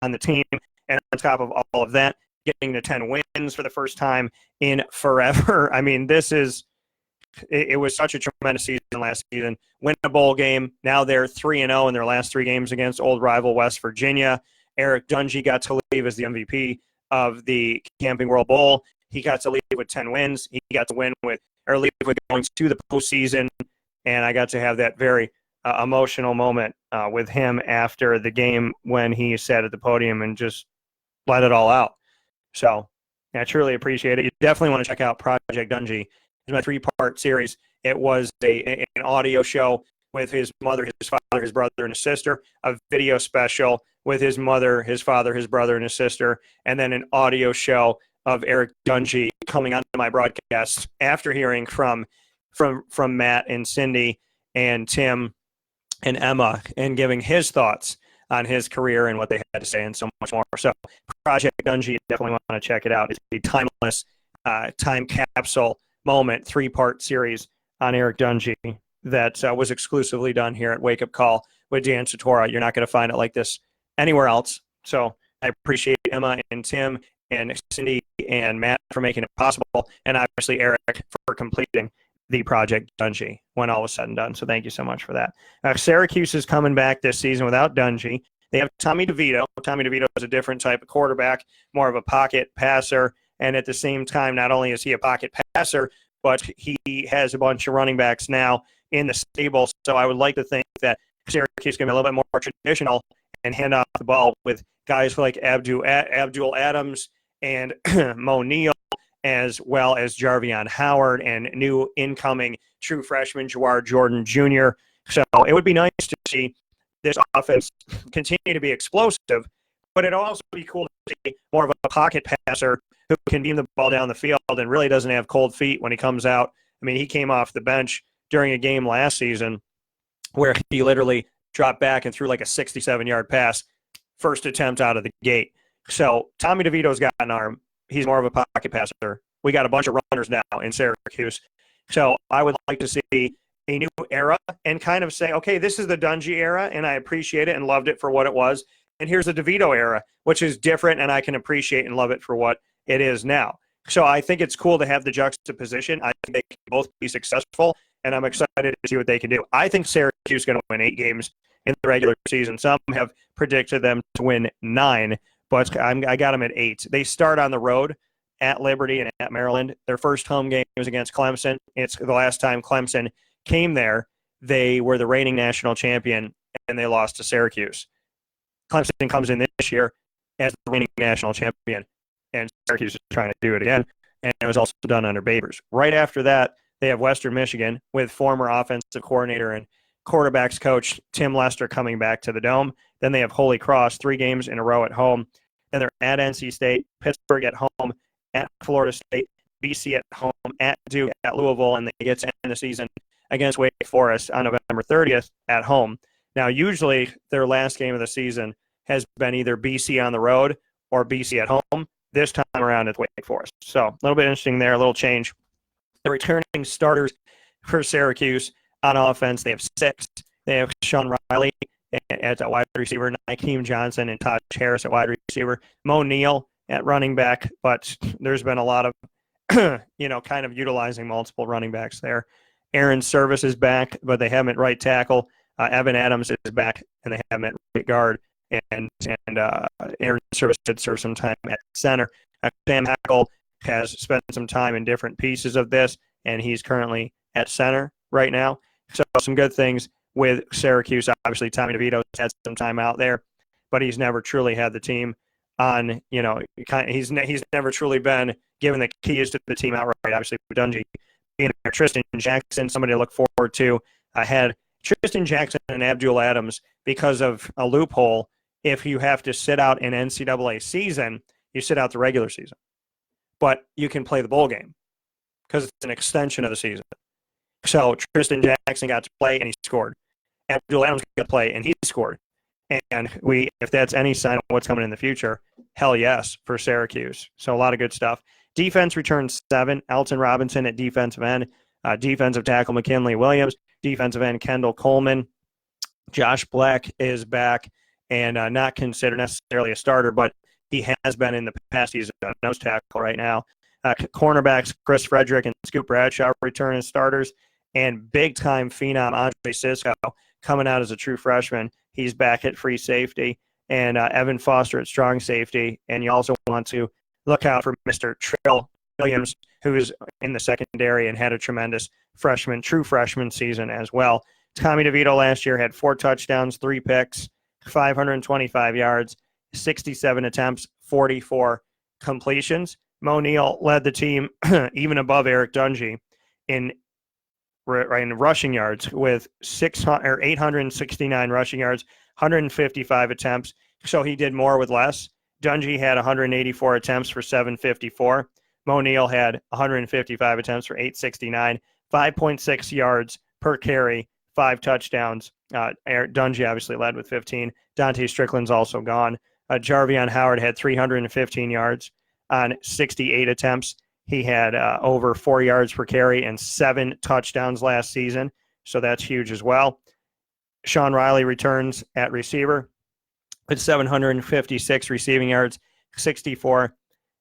on the team. And on top of all of that, getting to 10 wins for the first time in forever. I mean, it was such a tremendous season last season. Win a bowl game. Now they're 3-0 in their last three games against old rival West Virginia. Eric Dungy got to leave as the MVP of the Camping World Bowl. He got to leave with 10 wins. He got to leave with going to the postseason. And I got to have that very emotional moment with him after the game when he sat at the podium and just let it all out. So I truly appreciate it. You definitely want to check out Project Dungy. It's my three-part series. It was an audio show with his mother, his father, his brother, and his sister, a video special with his mother, his father, his brother, and his sister, and then an audio show of Eric Dungy coming onto my broadcast after hearing from Matt and Cindy and Tim and Emma and giving his thoughts on his career and what they had to say and so much more. So Project Dungy, definitely want to check it out. It's a timeless time capsule moment, three-part series on Eric Dungy that was exclusively done here at Wake Up Call with Dan Tortora. You're not going to find it like this anywhere else. So I appreciate Emma and Tim and Cindy and Matt for making it possible, and obviously Eric for completing the Project Dungy when all was said and done. So thank you so much for that. Syracuse is coming back this season without Dungy. They have Tommy DeVito. Tommy DeVito is a different type of quarterback, more of a pocket passer. And at the same time, not only is he a pocket passer, but he has a bunch of running backs now in the stable. So I would like to think that Syracuse can be a little bit more traditional and hand off the ball with guys like Abdul Adams and Mo Neal, as well as Jarvion Howard and new incoming true freshman Jawar Jordan Jr. So it would be nice to see this offense continue to be explosive, but it'd also be cool to see more of a pocket passer who can beam the ball down the field and really doesn't have cold feet when he comes out. I mean, he came off the bench during a game last season where he literally dropped back and threw like a 67-yard pass, first attempt out of the gate. So Tommy DeVito's got an arm. He's more of a pocket passer. We got a bunch of runners now in Syracuse. So I would like to see a new era and kind of say, okay, this is the Dungy era, and I appreciate it and loved it for what it was. And here's the DeVito era, which is different, and I can appreciate and love it for what it is now. So I think it's cool to have the juxtaposition. I think they can both be successful, and I'm excited to see what they can do. I think Syracuse is going to win 8 games in the regular season. Some have predicted them to win 9, but I got them at 8. They start on the road at Liberty and at Maryland. Their first home game was against Clemson. It's the last time Clemson came there. They were the reigning national champion, and they lost to Syracuse. Clemson comes in this year as the reigning national champion, and Syracuse is trying to do it again, and it was also done under Babers. Right after that, they have Western Michigan with former offensive coordinator and quarterbacks coach Tim Lester coming back to the Dome. Then they have Holy Cross, 3 games in a row at home. Then they're at NC State, Pittsburgh at home, at Florida State, BC at home, at Duke, at Louisville, and they get to end the season against Wake Forest on November 30th at home. Now, usually their last game of the season has been either BC on the road or BC at home. This time around it's Wake Forest. So a little bit interesting there, a little change The returning starters for Syracuse on offense, they have 6. They have Sean Riley at wide receiver, Nykeem Johnson and Taj Harris at wide receiver, Mo Neal at running back, but there's been a lot of, kind of utilizing multiple running backs there. Aaron Service is back, but they have him at right tackle. Evan Adams is back, and they have him at right guard. And Aaron Service should serve some time at center. Sam Hackle has spent some time in different pieces of this, and he's currently at center right now. So some good things with Syracuse. Obviously, Tommy DeVito's had some time out there, but he's never truly had the team on, he's never truly been given the keys to the team outright. Obviously, Dungy being there. Tristan Jackson, somebody to look forward to. I had Tristan Jackson and Abdul Adams because of a loophole. If you have to sit out an NCAA season, you sit out the regular season. But you can play the bowl game because it's an extension of the season. So Tristan Jackson got to play, and he scored. Abdul Adams got to play, and he scored. And if that's any sign of what's coming in the future, hell yes for Syracuse. So a lot of good stuff. Defense returns 7. Elton Robinson at defensive end. Defensive tackle McKinley Williams. Defensive end Kendall Coleman. Josh Black is back and not considered necessarily a starter, but he has been in the past. He's a nose tackle right now. Cornerbacks Chris Frederick and Scoop Bradshaw return as starters. And big-time phenom Andre Sisco coming out as a true freshman. He's back at free safety. And Evan Foster at strong safety. And you also want to look out for Mr. Trill Williams, who is in the secondary and had a tremendous true freshman season as well. Tommy DeVito last year had 4 touchdowns, 3 picks, 525 yards, 67 attempts, 44 completions. Mo Neal led the team even above Eric Dungy in rushing yards with 869 rushing yards, 155 attempts. So he did more with less. Dungy had 184 attempts for 754. Mo Neal had 155 attempts for 869, 5.6 yards per carry, 5 touchdowns. Dungy obviously led with 15. Dante Strickland's also gone. Jarvion Howard had 315 yards on 68 attempts. He had over 4 yards per carry and 7 touchdowns last season, so that's huge as well. Sean Riley returns at receiver with 756 receiving yards, 64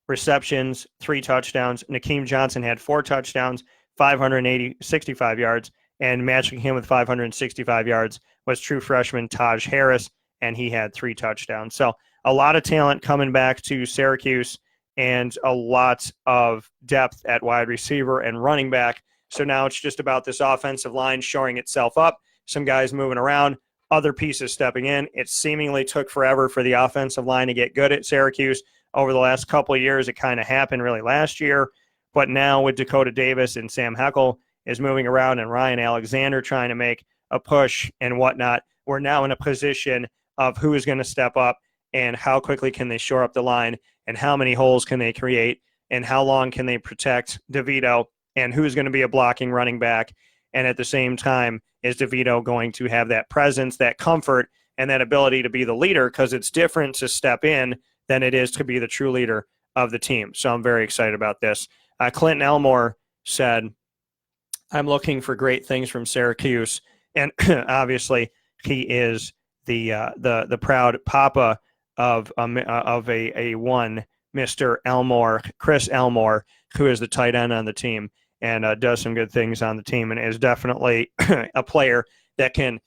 receptions, 3 touchdowns. Nykeem Johnson had 4 touchdowns, 65 yards, and matching him with 565 yards was true freshman Taj Harris, and he had 3 touchdowns. So a lot of talent coming back to Syracuse and a lot of depth at wide receiver and running back. So now it's just about this offensive line shoring itself up, some guys moving around, other pieces stepping in. It seemingly took forever for the offensive line to get good at Syracuse. Over the last couple of years, it kind of happened really last year. But now with Dakota Davis and Sam Heckel is moving around and Ryan Alexander trying to make a push and whatnot, we're now in a position of who is going to step up and how quickly can they shore up the line and how many holes can they create and how long can they protect DeVito and who's going to be a blocking running back. And at the same time, is DeVito going to have that presence, that comfort, and that ability to be the leader, because it's different to step in than it is to be the true leader of the team. So I'm very excited about this. Clinton Elmore said, I'm looking for great things from Syracuse. And obviously he is the proud papa of a one, Mr. Elmore, Chris Elmore, who is the tight end on the team and does some good things on the team and is definitely a player that can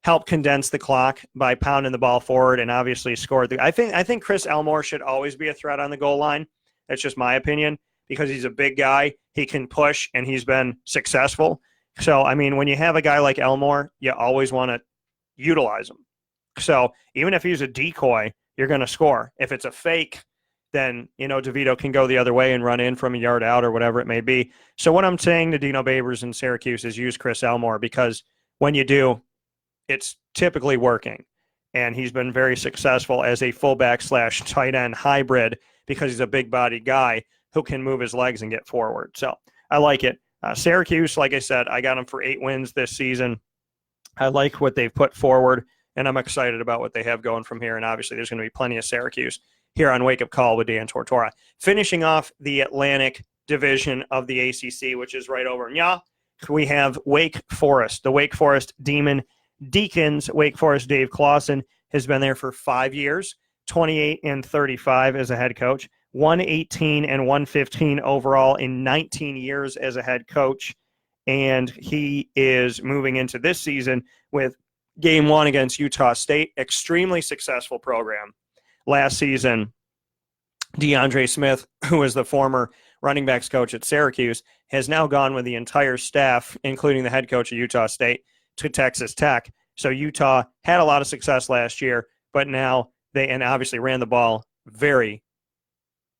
help condense the clock by pounding the ball forward and obviously score. I think Chris Elmore should always be a threat on the goal line. That's just my opinion, because he's a big guy. He can push, and he's been successful. So, I mean, when you have a guy like Elmore, you always want to utilize him. So even if he's a decoy, you're going to score. If it's a fake, then, DeVito can go the other way and run in from a yard out or whatever it may be. So what I'm saying to Dino Babers in Syracuse is use Chris Elmore, because when you do, it's typically working. And he's been very successful as a fullback / tight end hybrid because he's a big bodied guy who can move his legs and get forward. So I like it. Syracuse, like I said, I got them for 8 wins this season. I like what they've put forward, and I'm excited about what they have going from here. And obviously there's going to be plenty of Syracuse here on Wake Up Call with Dan Tortora. Finishing off the Atlantic division of the ACC, which is right over in we have Wake Forest, the Wake Forest Demon Deacons. Wake Forest Dave Clawson has been there for 5 years, 28-35 as a head coach, 118-115 overall in 19 years as a head coach. And he is moving into this season with game 1 against Utah State. Extremely successful program. Last season, DeAndre Smith, who was the former running backs coach at Syracuse, has now gone with the entire staff, including the head coach of Utah State, to Texas Tech. So Utah had a lot of success last year, but now and obviously ran the ball very,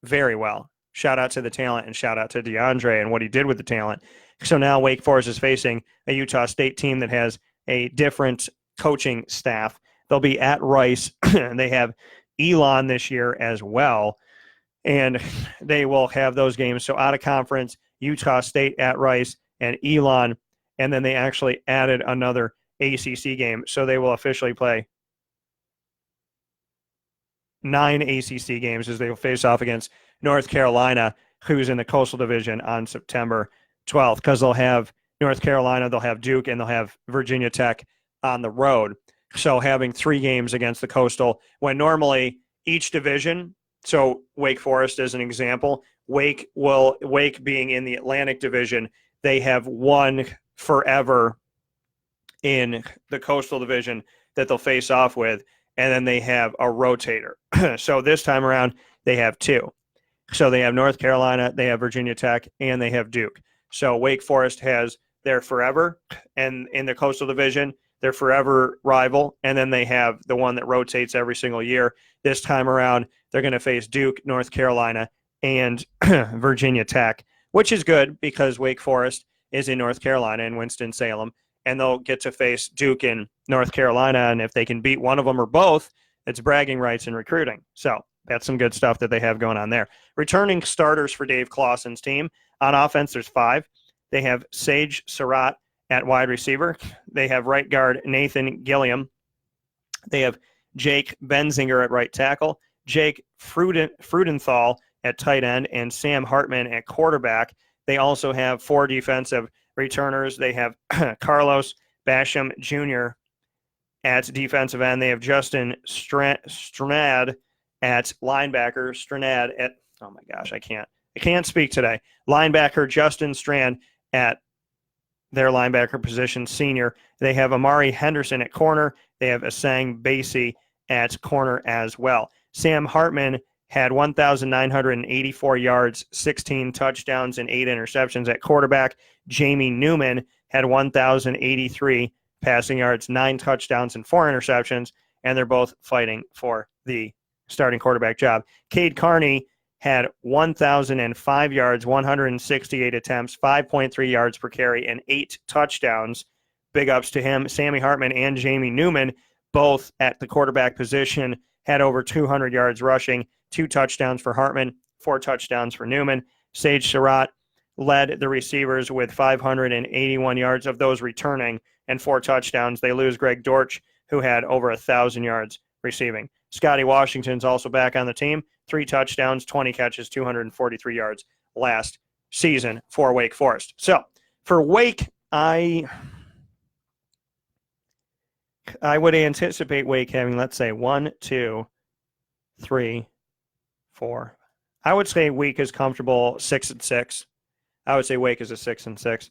very well. Shout out to the talent and shout out to DeAndre and what he did with the talent. So now Wake Forest is facing a Utah State team that has a different coaching staff. They'll be at Rice, and they have Elon this year as well. And they will have those games. So out of conference, Utah State at Rice and Elon. And then they actually added another ACC game. So they will officially play 9 ACC games as they will face off against North Carolina, who's in the Coastal Division, on September 12th. Because they'll have North Carolina, they'll have Duke, and they'll have Virginia Tech on the road. So having 3 games against the Coastal, when normally each division, so Wake Forest as an example, Wake being in the Atlantic Division, they have won forever in the Coastal Division that they'll face off with, and then they have a rotator. So this time around, they have 2. So they have North Carolina, they have Virginia Tech, and they have Duke. So Wake Forest has their forever, and in the Coastal Division, their forever rival, and then they have the one that rotates every single year. This time around, they're going to face Duke, North Carolina, and Virginia Tech, which is good because Wake Forest is in North Carolina in Winston-Salem, and they'll get to face Duke in North Carolina, and if they can beat one of them or both, it's bragging rights in recruiting. So that's some good stuff that they have going on there. Returning starters for Dave Clawson's team. On offense, there's 5. They have Sage Surratt at wide receiver. They have right guard Nathan Gilliam. They have Jake Benzinger at right tackle, Jake Frudenthal at tight end, and Sam Hartman at quarterback. They also have 4 defensive returners. They have Carlos Basham Jr. at defensive end. They have Justin Stranad at linebacker. Stranad at, oh my gosh, I can't speak today. Linebacker Justin Strand at their linebacker position, senior. They have Amari Henderson at corner. They have Asang Basie at corner as well. Sam Hartman had 1,984 yards, 16 touchdowns, and 8 interceptions at quarterback. Jamie Newman had 1,083 passing yards, 9 touchdowns, and 4 interceptions, and they're both fighting for the starting quarterback job. Cade Carney had 1,005 yards, 168 attempts, 5.3 yards per carry, and 8 touchdowns. Big ups to him. Sammy Hartman and Jamie Newman, both at the quarterback position, had over 200 yards rushing, 2 touchdowns for Hartman, 4 touchdowns for Newman. Sage Surratt led the receivers with 581 yards of those returning and 4 touchdowns. They lose Greg Dortch, who had over 1,000 yards receiving. Scotty Washington's also back on the team. 3 touchdowns, 20 catches, 243 yards last season for Wake Forest. So for Wake, I would anticipate Wake having, let's say, 1, 2, 3, 4. I would say Wake is comfortable 6-6. I would say Wake is a 6-6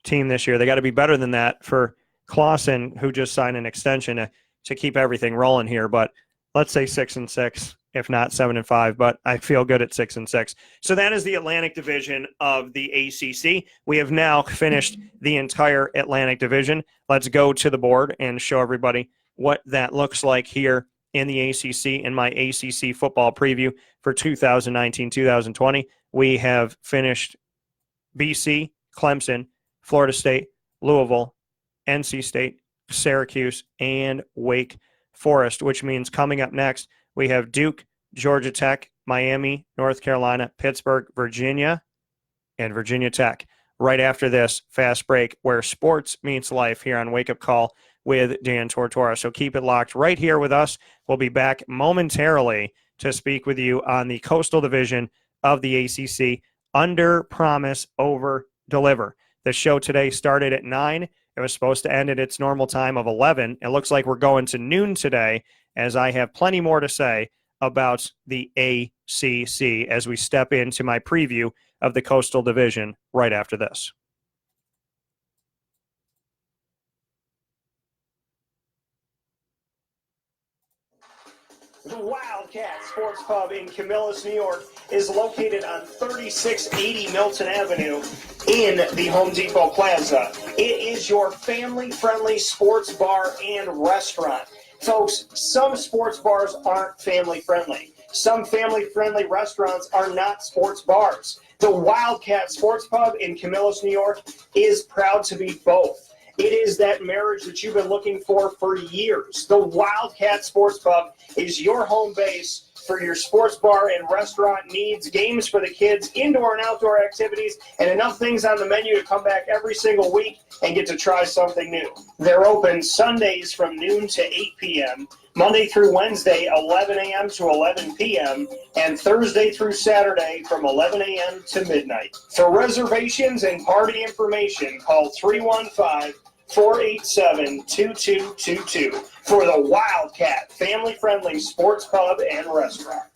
team this year. They got to be better than that for Clawson, who just signed an extension to keep everything rolling here. But let's say 6-6, if not 7-5. But I feel good at 6-6. So that is the Atlantic Division of the ACC. We have now finished the entire Atlantic Division. Let's go to the board and show everybody what that looks like here in the ACC in my ACC football preview for 2019-2020. We have finished BC, Clemson, Florida State, Louisville, NC State, Syracuse, and Wake Forest, which means coming up next, we have Duke, Georgia Tech, Miami, North Carolina, Pittsburgh, Virginia, and Virginia Tech. Right after this fast break where sports meets life here on Wake Up Call with Dan Tortora. So keep it locked right here with us. We'll be back momentarily to speak with you on the Coastal Division of the ACC under promise, over deliver. The show today started at 9. It was supposed to end at its normal time of 11. It looks like we're going to noon today, as I have plenty more to say about the ACC as we step into my preview of the Coastal Division right after this. The Wildcat Sports Pub in Camillus, New York is located on 3680 Milton Avenue in the Home Depot Plaza. It is your family-friendly sports bar and restaurant. Folks, some sports bars aren't family-friendly. Some family-friendly restaurants are not sports bars. The Wildcat Sports Pub in Camillus, New York is proud to be both. It is that marriage that you've been looking for years. The Wildcat Sports Pub is your home base for your sports bar and restaurant needs, games for the kids, indoor and outdoor activities, and enough things on the menu to come back every single week and get to try something new. They're open Sundays from noon to 8 p.m., Monday through Wednesday, 11 a.m. to 11 p.m., and Thursday through Saturday from 11 a.m. to midnight. For reservations and party information, call 315-487-2222 for the Wildcat family-friendly sports pub and restaurant.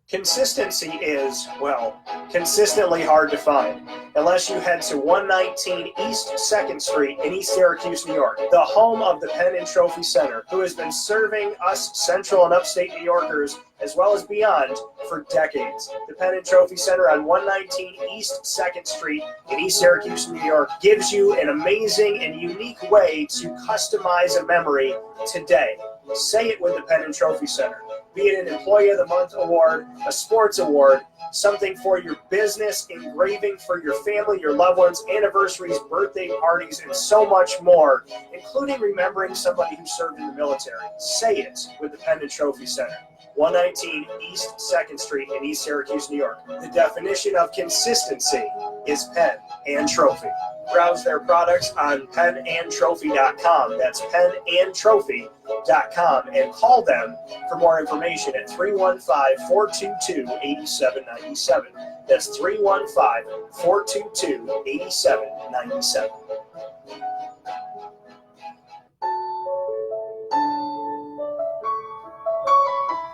Consistency is, well, consistently hard to find unless you head to 119 East 2nd Street in East Syracuse, New York, the home of the Pen and Trophy Center, who has been serving us Central and Upstate New Yorkers as well as beyond for decades. The Pen and Trophy Center on 119 East 2nd Street in East Syracuse, New York gives you an amazing and unique way to customize a memory today. Say it with the Pen and Trophy Center. Be it an Employee of the Month award, a sports award, something for your business, engraving for your family, your loved ones, anniversaries, birthday parties, and so much more, including remembering somebody who served in the military. Say it with the Pen and Trophy Center. 119 East 2nd Street in East Syracuse, New York. The definition of consistency is pen and trophy. Browse their products on penandtrophy.com. That's penandtrophy.com, and call them for more information at 315-422-8797. That's 315-422-8797.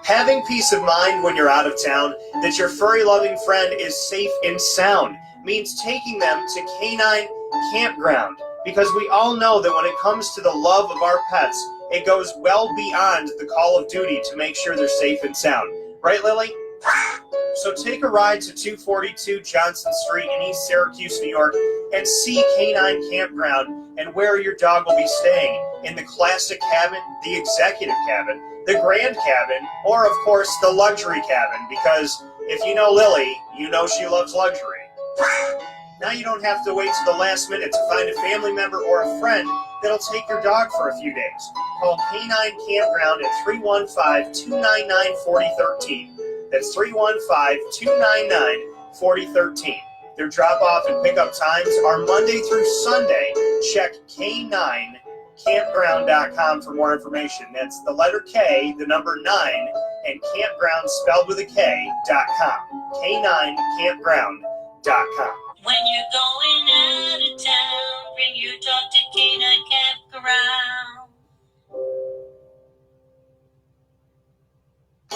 Having peace of mind when you're out of town that your furry-loving friend is safe and sound means taking them to Canine Campground, because we all know that when it comes to the love of our pets, it goes well beyond the call of duty to make sure they're safe and sound. Right, Lily? So take a ride to 242 Johnson Street in East Syracuse, New York, and see Canine Campground and where your dog will be staying, in the classic cabin, the executive cabin, the grand cabin, or of course the luxury cabin, because if you know Lily, you know she loves luxury. Now you don't have to wait to the last minute to find a family member or a friend that'll take your dog for a few days. Call Canine Campground at 315-299-4013. That's 315-299-4013. Their drop-off and pickup times are Monday through Sunday. Check K9campground.com for more information. That's the letter K, the number 9, and campground spelled with a K.com. K9campground.com. When you're going out of town, bring your dog to Canine Campground.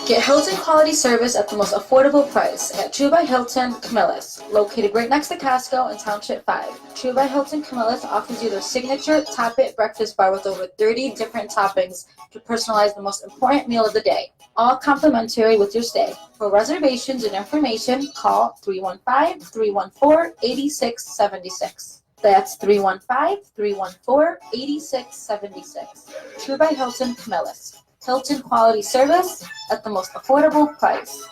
Get Hilton quality service at the most affordable price at True by Hilton, Camillus, located right next to Costco in Township 5. True by Hilton, Camillus offers you their signature Top It breakfast bar with over 30 different toppings to personalize the most important meal of the day, all complimentary with your stay. For reservations and information, call 315-314-8676. That's 315-314-8676. True by Hilton, Camillus. Hilton quality service at the most affordable price.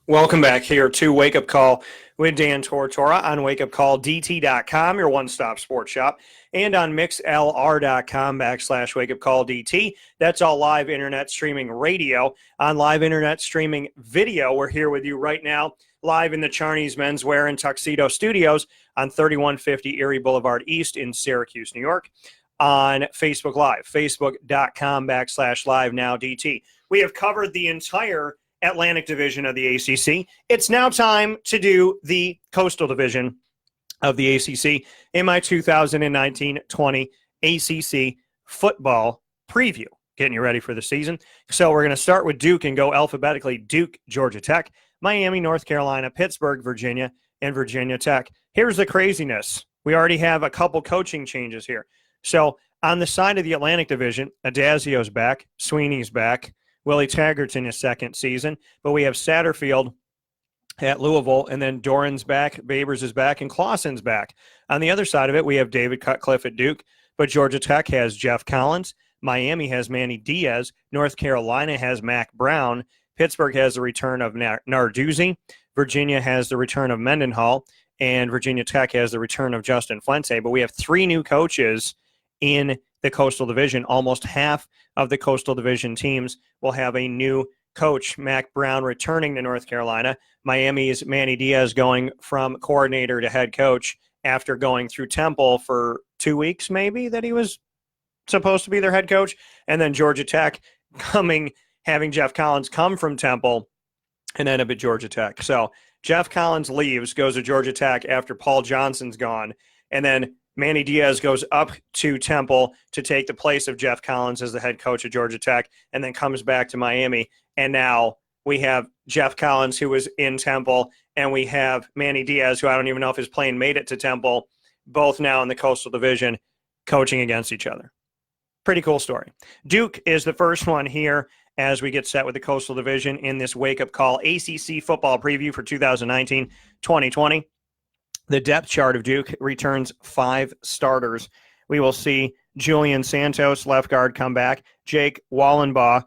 Welcome back here to Wake Up Call with Dan Tortora on wakeupcalldt.com, your one-stop sports shop, and on mixlr.com/wakeupcalldt. That's all live internet streaming radio. On live internet streaming video, we're here with you right now, live in the Charney's Menswear and Tuxedo Studios on 3150 Erie Boulevard East in Syracuse, New York. On Facebook Live, facebook.com/live-now-DT. We have covered the entire Atlantic Division of the ACC. It's now time to do the Coastal Division of the ACC in my 2019-20 ACC Football Preview. Getting you ready for the season. So we're going to start with Duke and go alphabetically. Duke, Georgia Tech, Miami, North Carolina, Pittsburgh, Virginia, and Virginia Tech. Here's the craziness. We already have a couple coaching changes here. So on the side of the Atlantic Division, Adazio's back, Sweeney's back, Willie Taggart's in his second season, but we have Satterfield at Louisville, and then Doran's back, Babers is back, and Clausen's back. On the other side of it, we have David Cutcliffe at Duke, but Georgia Tech has Jeff Collins, Miami has Manny Diaz, North Carolina has Mac Brown, Pittsburgh has the return of Narduzzi, Virginia has the return of Mendenhall, and Virginia Tech has the return of Justin Fuente. But we have three new coaches in the Coastal Division. Almost half of the Coastal Division teams will have a new coach. Mac Brown returning to North Carolina. Miami's Manny Diaz going from coordinator to head coach after going through Temple for 2 weeks, maybe, that he was supposed to be their head coach. And then Georgia Tech having Jeff Collins come from Temple and end up at Georgia Tech. So Jeff Collins leaves, goes to Georgia Tech after Paul Johnson's gone, and then Manny Diaz goes up to Temple to take the place of Jeff Collins as the head coach of Georgia Tech, and then comes back to Miami. And now we have Jeff Collins, who was in Temple, and we have Manny Diaz, who I don't even know if his plane made it to Temple, both now in the Coastal Division, coaching against each other. Pretty cool story. Duke is the first one here as we get set with the Coastal Division in this wake-up call ACC football preview for 2019-2020. The depth chart of Duke returns 5 starters. We will see Julian Santos, left guard, come back. Jake Wallabaugh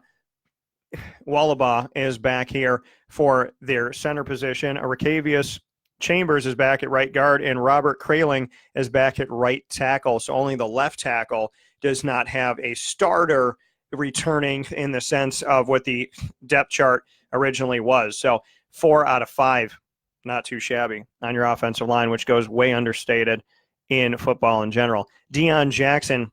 is back here for their center position. Arcavius Chambers is back at right guard, and Robert Kraling is back at right tackle. So only the left tackle does not have a starter returning in the sense of what the depth chart originally was. So 4 out of 5. Not too shabby on your offensive line, which goes way understated in football in general. Deion Jackson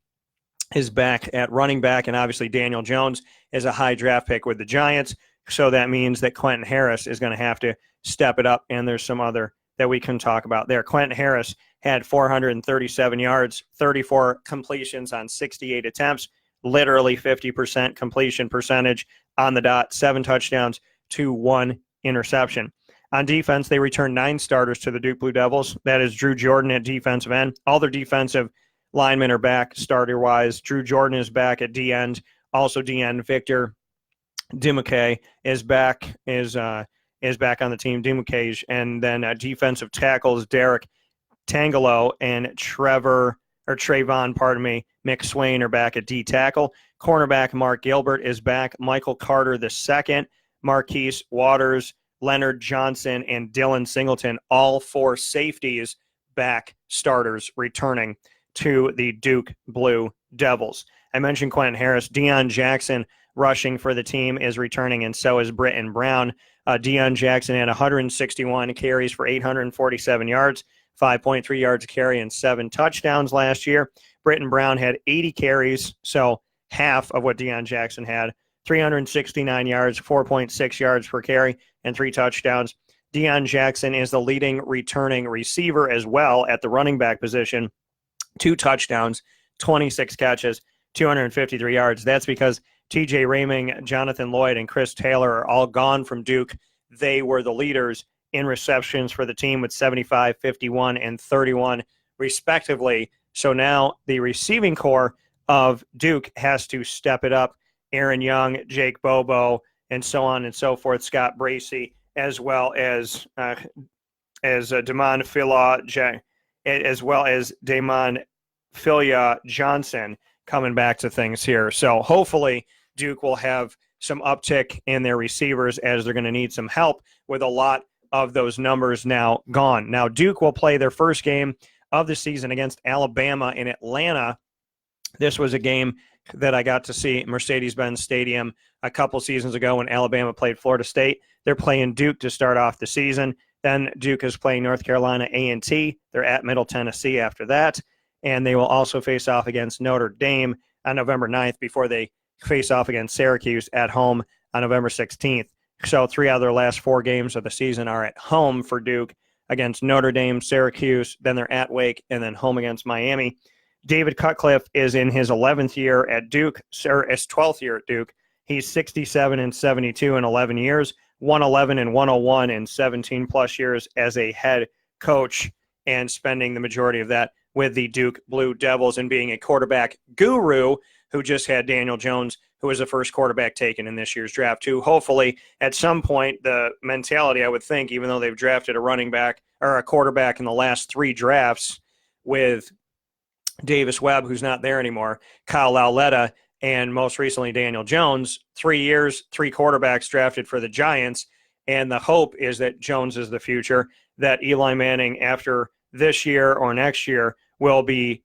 is back at running back, and obviously Daniel Jones is a high draft pick with the Giants, so that means that Quentin Harris is going to have to step it up, and there's some other that we can talk about there. Quentin Harris had 437 yards, 34 completions on 68 attempts, literally 50% completion percentage on the dot, 7 touchdowns to 1 interception. On defense, they returned 9 starters to the Duke Blue Devils. That is Drew Jordan at defensive end. All their defensive linemen are back starter-wise. Drew Jordan is back at D-end. Also D-end Victor Dimukay is back on the team, Dimukay. And then defensive tackles Derek Tangelo and Trayvon, McSwain are back at D-tackle. Cornerback Mark Gilbert is back. Michael Carter II, Marquise Waters, Leonard Johnson, and Dylan Singleton, all 4 safeties back starters returning to the Duke Blue Devils. I mentioned Quentin Harris. Deion Jackson rushing for the team is returning, and so is Britton Brown. Deion Jackson had 161 carries for 847 yards, 5.3 yards a carry, and 7 touchdowns last year. Britton Brown had 80 carries, so half of what Deion Jackson had, 369 yards, 4.6 yards per carry, and 3 touchdowns. Deion Jackson is the leading returning receiver as well at the running back position. 2 touchdowns, 26 catches, 253 yards. That's because TJ Raming, Jonathan Lloyd, and Chris Taylor are all gone from Duke. They were the leaders in receptions for the team with 75, 51, and 31, respectively. So now the receiving core of Duke has to step it up. Aaron Young, Jake Bobo, and so on and so forth, Scott Bracey, as well as Damon Filia Johnson coming back to things here. So hopefully Duke will have some uptick in their receivers as they're going to need some help with a lot of those numbers now gone. Now, Duke will play their first game of the season against Alabama in Atlanta. This was a game that I got to see at Mercedes-Benz Stadium a couple seasons ago when Alabama played Florida State. They're playing Duke to start off the season. Then Duke is playing North Carolina A&T. They're at Middle Tennessee after that. And they will also face off against Notre Dame on November 9th before they face off against Syracuse at home on November 16th. So 3 out of their last 4 games of the season are at home for Duke against Notre Dame, Syracuse, then they're at Wake, and then home against Miami. David Cutcliffe is in his 11th year at Duke, or his 12th year at Duke. He's 67-72 in 11 years, 111-101 in 17-plus years as a head coach, and spending the majority of that with the Duke Blue Devils and being a quarterback guru who just had Daniel Jones, who was the first quarterback taken in this year's draft, too. Hopefully, at some point, the mentality, I would think, even though they've drafted a running back or a quarterback in the last 3 drafts with Davis Webb, who's not there anymore, Kyle Lauletta, and most recently Daniel Jones, 3 years, 3 quarterbacks drafted for the Giants, and the hope is that Jones is the future, that Eli Manning, after this year or next year, will be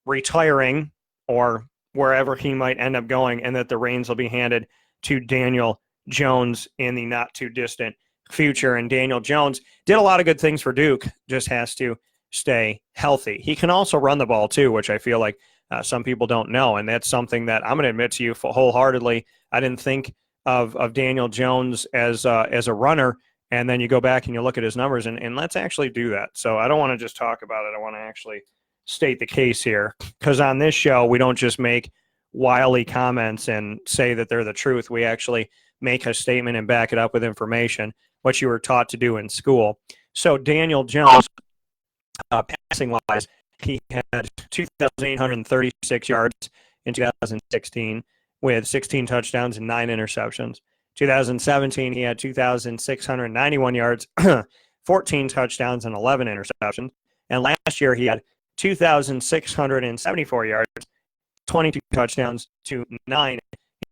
retiring or wherever he might end up going, and that the reins will be handed to Daniel Jones in the not-too-distant future. And Daniel Jones did a lot of good things for Duke, just has to stay healthy. He can also run the ball, too, which I feel like some people don't know, and that's something that I'm going to admit to you wholeheartedly. I didn't think of Daniel Jones as a runner, and then you go back and you look at his numbers, and let's actually do that. So I don't want to just talk about it. I want to actually state the case here, because on this show, we don't just make wily comments and say that they're the truth. We actually make a statement and back it up with information, what you were taught to do in school. So Daniel Jones, passing-wise, he had 2,836 yards in 2016 with 16 touchdowns and 9 interceptions. 2017, he had 2,691 yards, 14 touchdowns, and 11 interceptions. And last year, he had 2,674 yards, 22 touchdowns to 9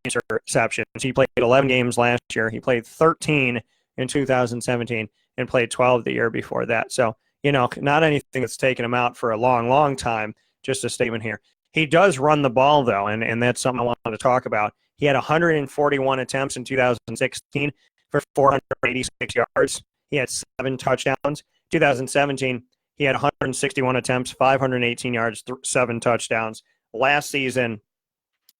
interceptions. He played 11 games last year. He played 13 in 2017 and played 12 the year before that. So, not anything that's taken him out for a long, long time, just a statement here. He does run the ball, though, and that's something I wanted to talk about. He had 141 attempts in 2016 for 486 yards. He had 7 touchdowns. 2017, he had 161 attempts, 518 yards, 7 touchdowns. Last season,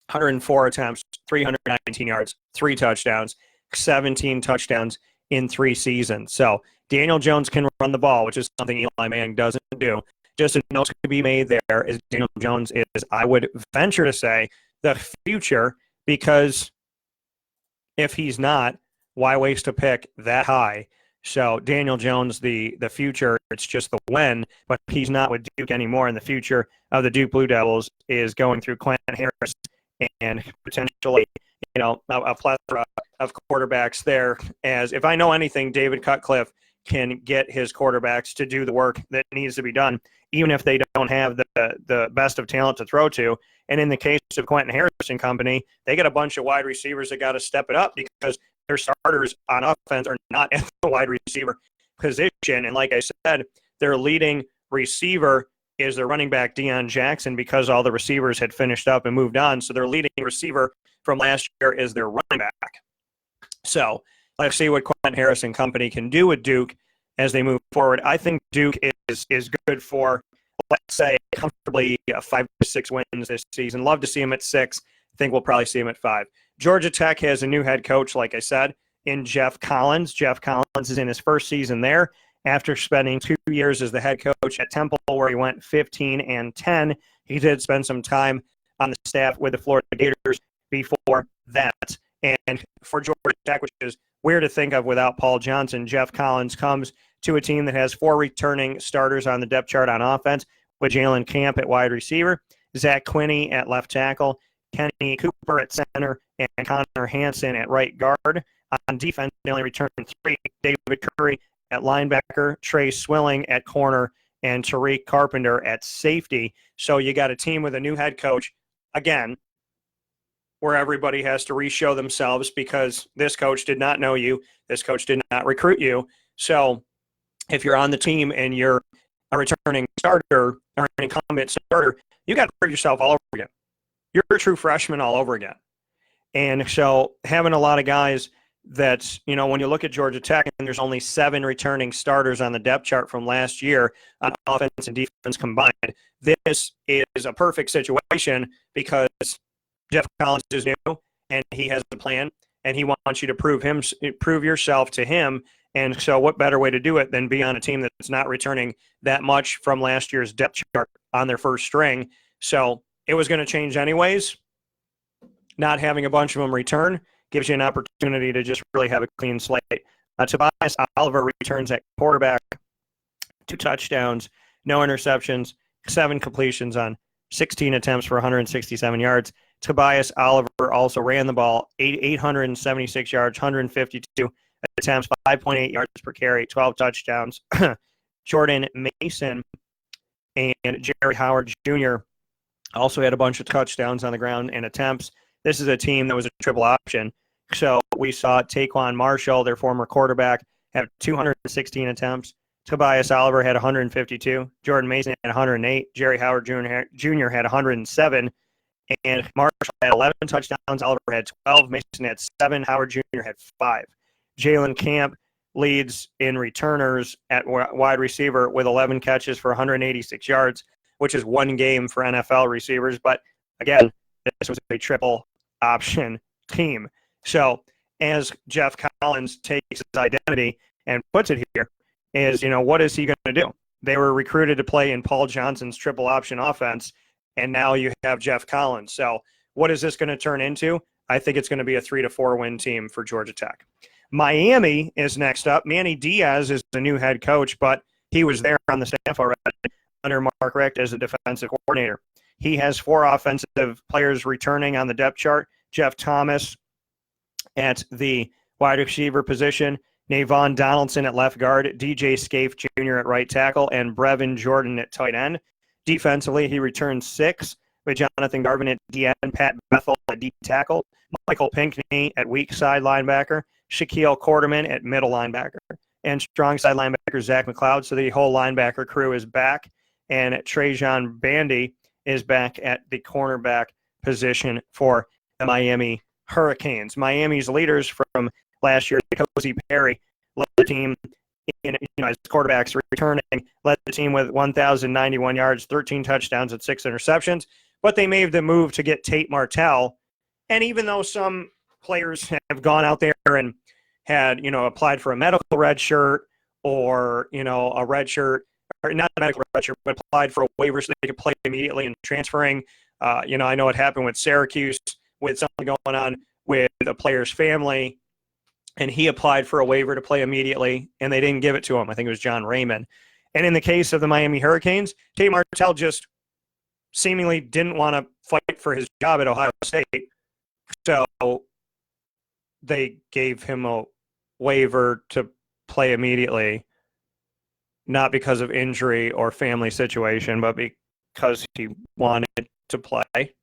104 attempts, 319 yards, 3 touchdowns, 17 touchdowns in 3 seasons. So Daniel Jones can run the ball, which is something Eli Manning doesn't do. Just a note to be made there is Daniel Jones is, I would venture to say, the future, because if he's not, why waste a pick that high? So Daniel Jones, the future, it's just the when, but he's not with Duke anymore. And the future of the Duke Blue Devils is going through Quentin Harris and potentially, a plethora of quarterbacks there. As if I know anything, David Cutcliffe can get his quarterbacks to do the work that needs to be done, even if they don't have the best of talent to throw to. And in the case of Quentin Harris and company, they got a bunch of wide receivers that got to step it up because their starters on offense are not at the wide receiver position. And like I said, their leading receiver is their running back, Deion Jackson, because all the receivers had finished up and moved on. So their leading receiver from last year is their running back. So let's see what Quentin Harris and company can do with Duke as they move forward. I think Duke is good for, let's say, comfortably 5 to 6 wins this season. Love to see him at 6. I think we'll probably see him at 5. Georgia Tech has a new head coach, like I said, in Jeff Collins. Jeff Collins is in his first season there after spending 2 years as the head coach at Temple, where he went 15-10. He did spend some time on the staff with the Florida Gators before that. And for Georgia Tech, which is weird to think of without Paul Johnson, Jeff Collins comes to a team that has 4 returning starters on the depth chart on offense, with Jalen Camp at wide receiver, Zach Quinney at left tackle, Kenny Cooper at center, and Connor Hansen at right guard. On defense, they only returned 3, David Curry at linebacker, Trey Swilling at corner, and Tariq Carpenter at safety. So you got a team with a new head coach, again, where everybody has to re-show themselves because this coach did not know you, this coach did not recruit you, So if you're on the team and you're a returning starter or an incumbent starter, you got to prove yourself all over again. You're a true freshman all over again. And so having a lot of guys that, when you look at Georgia Tech and there's only 7 returning starters on the depth chart from last year on offense and defense combined, this is a perfect situation because Jeff Collins is new and he has a plan and he wants you to prove yourself to him. And so what better way to do it than be on a team that's not returning that much from last year's depth chart on their first string. So it was going to change anyways. Not having a bunch of them return gives you an opportunity to just really have a clean slate. Tobias Oliver returns at quarterback, 2 touchdowns, no interceptions, 7 completions on 16 attempts for 167 yards. Tobias Oliver also ran the ball 876 yards, 152 attempts, 5.8 yards per carry, 12 touchdowns. Jordan Mason and Jerry Howard Jr. also had a bunch of touchdowns on the ground and attempts. This is a team that was a triple option. So we saw Taquan Marshall, their former quarterback, have 216 attempts. Tobias Oliver had 152. Jordan Mason had 108. Jerry Howard Jr. had 107. And Marshall had 11 touchdowns. Oliver had 12. Mason had 7. Howard Jr. had 5. Jalen Camp leads in returners at wide receiver with 11 catches for 186 yards, which is 1 game for NFL receivers. But again, this was a triple option team. So as Jeff Collins takes his identity and puts it here is, what is he going to do? They were recruited to play in Paul Johnson's triple option offense, and now you have Jeff Collins. So what is this going to turn into? I think it's going to be a 3-4 win team for Georgia Tech. Miami is next up. Manny Diaz is the new head coach, but he was there on the staff already under Mark Richt as a defensive coordinator. He has 4 offensive players returning on the depth chart. Jeff Thomas at the wide receiver position, Navon Donaldson at left guard, DJ Scaife Jr. at right tackle, and Brevin Jordan at tight end. Defensively, he returns 6 with Jonathan Garvin at DN, Pat Bethel at deep tackle, Michael Pinckney at weak side linebacker, Shaquille Quarterman at middle linebacker, and strong side linebacker Zach McLeod. So the whole linebacker crew is back, and Trajan Bandy is back at the cornerback position for the Miami Hurricanes. Miami's leaders from last year, Cozy Perry, led the team as quarterbacks returning, led the team with 1,091 yards, 13 touchdowns, and 6 interceptions. But they made the move to get Tate Martell. And even though some players have gone out there and had, applied for a medical red shirt or, a red shirt, or not a medical red shirt, but applied for a waiver so they could play immediately and transferring. I know it happened with Syracuse with something going on with a player's family, and he applied for a waiver to play immediately, and they didn't give it to him. I think it was John Raymond. And in the case of the Miami Hurricanes, Tate Martell just seemingly didn't want to fight for his job at Ohio State, so they gave him a waiver to play immediately, not because of injury or family situation, but because he wanted to play,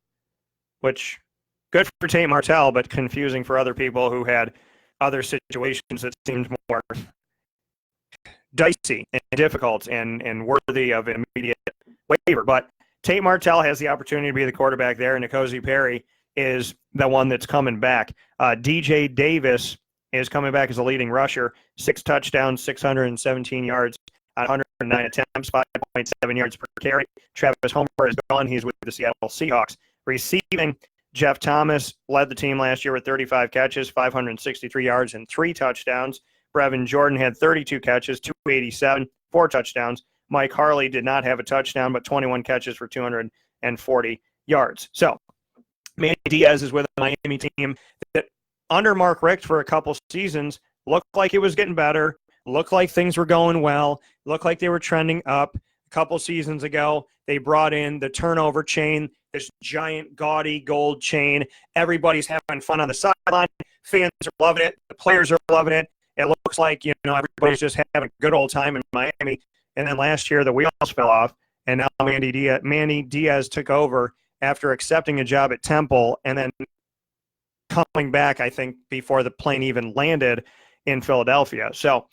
which good for Tate Martell, but confusing for other people who had other situations that seemed more dicey and difficult and worthy of an immediate waiver. But Tate Martell has the opportunity to be the quarterback there, and N'Kosi Perry is the one that's coming back. DJ Davis is coming back as a leading rusher, 6 touchdowns, 617 yards on 109 attempts, 5.7 yards per carry. Travis Homer is gone. He's with the Seattle Seahawks. Receiving, Jeff Thomas led the team last year with 35 catches, 563 yards, and 3 touchdowns. Brevin Jordan had 32 catches, 287, 4 touchdowns. Mike Harley did not have a touchdown, but 21 catches for 240 yards. So Manny Diaz is with a Miami team that under Mark Richt for a couple seasons looked like it was getting better, looked like things were going well, looked like they were trending up. A couple seasons ago, they brought in the turnover chain, this giant gaudy gold chain. Everybody's having fun on the sideline. Fans are loving it. The players are loving it. It looks like, everybody's just having a good old time in Miami. And then last year, the wheels fell off, and now Manny Diaz took over after accepting a job at Temple and then coming back, I think, before the plane even landed in Philadelphia. So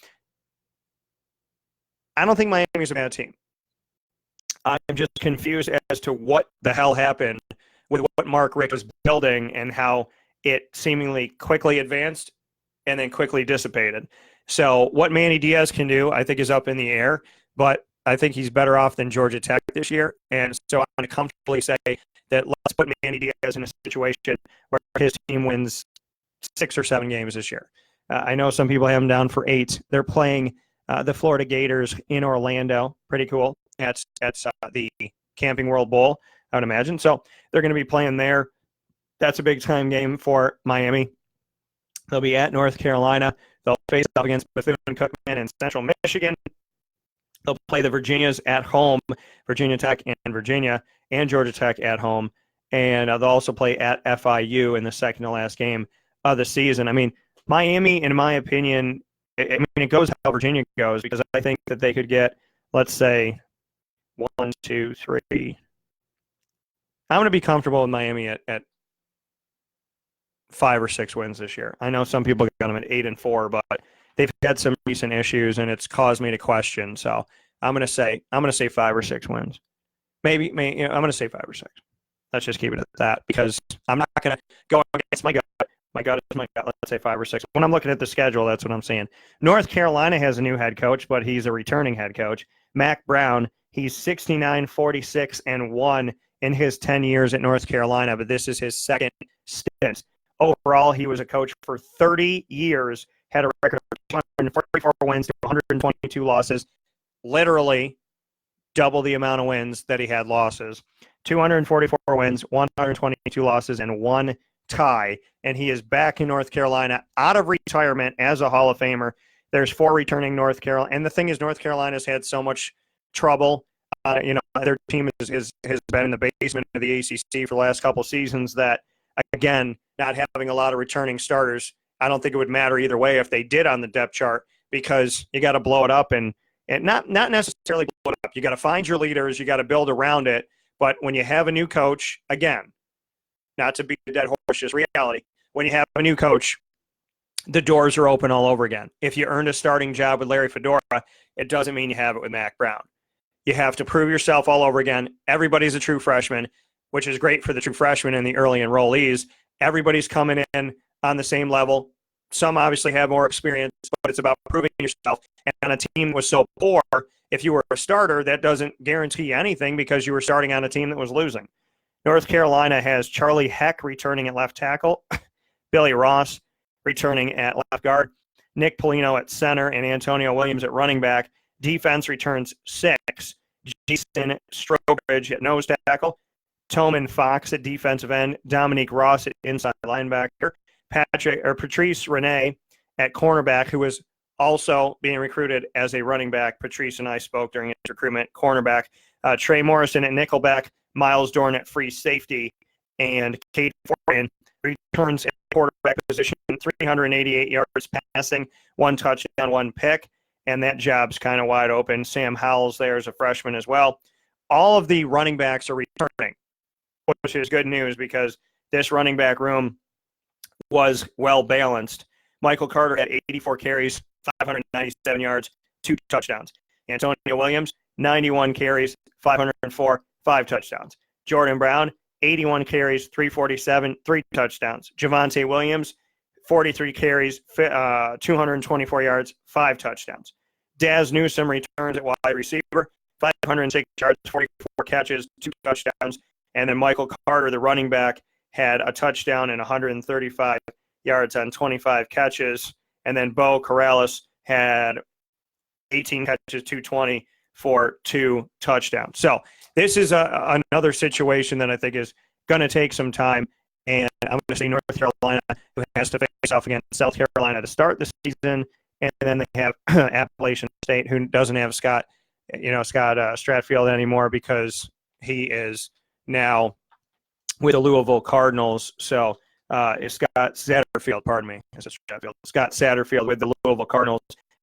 I don't think Miami's a bad team. I'm just confused as to what the hell happened with what Mark Richt was building and how it seemingly quickly advanced and then quickly dissipated. So what Manny Diaz can do, I think, is up in the air, but I think he's better off than Georgia Tech this year. And so I'm going to comfortably say that let's put Manny Diaz in a situation where his team wins 6 or 7 games this year. I know some people have him down for 8. They're playing the Florida Gators in Orlando. Pretty cool. That's the Camping World Bowl, I would imagine. So they're going to be playing there. That's a big-time game for Miami. They'll be at North Carolina. They'll face up against Bethune-Cookman and Central Michigan. They'll play the Virginias at home, Virginia Tech and Virginia, and Georgia Tech at home. And they'll also play at FIU in the second to last game of the season. I mean, Miami, in my opinion, it goes how Virginia goes, because I think that they could get, let's say, 1, 2, 3. I'm going to be comfortable with Miami at 5 or 6 wins this year. I know some people got them at 8 and 4, but they've had some recent issues, and it's caused me to question. So I'm going to say 5 or 6 wins. Maybe I'm going to say 5 or 6. Let's just keep it at that, because I'm not going to go against my gut. My gut is my gut. Let's say 5 or 6. When I'm looking at the schedule, that's what I'm saying. North Carolina has a new head coach, but he's a returning head coach. Mac Brown, he's 69, 46, and 1 in his 10 years at North Carolina, but this is his second stint. Overall, he was a coach for 30 years, had a record of 244 wins to 122 losses, literally double the amount of wins that he had losses. 244 wins, 122 losses, and 1 tie. And he is back in North Carolina out of retirement as a Hall of Famer. There's 4 returning North Carolina. And the thing is, North Carolina's had so much trouble. Their team has been in the basement of the ACC for the last couple seasons that, again, not having a lot of returning starters, I don't think it would matter either way if they did on the depth chart, because you got to blow it up and not necessarily blow it up. You got to find your leaders. You got to build around it. But when you have a new coach, again, not to beat a dead horse, just reality. When you have a new coach, the doors are open all over again. If you earned a starting job with Larry Fedora, it doesn't mean you have it with Mac Brown. You have to prove yourself all over again. Everybody's a true freshman, which is great for the true freshmen and the early enrollees. Everybody's coming in on the same level. Some obviously have more experience, but it's about proving yourself. And on a team was so poor, if you were a starter, that doesn't guarantee anything, because you were starting on a team that was losing. North Carolina has Charlie Heck returning at left tackle, Billy Ross returning at left guard, Nick Polino at center, and Antonio Williams at running back. Defense returns 6. Jason Strobridge at nose tackle, Toman Fox at defensive end, Dominique Ross at inside linebacker, Patrice Renee at cornerback, who is also being recruited as a running back. Patrice and I spoke during his recruitment. Cornerback, Trey Morrison at nickelback, Miles Dorn at free safety, and Kate Forian returns at quarterback position, 388 yards passing, 1 touchdown, 1 pick, and that job's kind of wide open. Sam Howell's there as a freshman as well. All of the running backs are returning, which is good news, because this running back room was well balanced. Michael Carter had 84 carries, 597 yards, 2 touchdowns. Antonio Williams, 91 carries, 504, 5 touchdowns. Jordan Brown, 81 carries, 347, 3 touchdowns. Javonte Williams, 43 carries, 224 yards, 5 touchdowns. Daz Newsome returns at wide receiver, 506 yards, 44 catches, 2 touchdowns. And then Michael Carter, the running back, had a touchdown and 135 yards on 25 catches. And then Bo Corrales had 18 catches, 220 for 2 touchdowns. So this is another situation that I think is going to take some time. And I'm going to say North Carolina, who has to face off against South Carolina to start the season. And then they have Appalachian State, who doesn't have Scott Stratfield anymore, because he is now with the Louisville Cardinals. So it's Scott Satterfield, pardon me. Scott Satterfield with the Louisville Cardinals,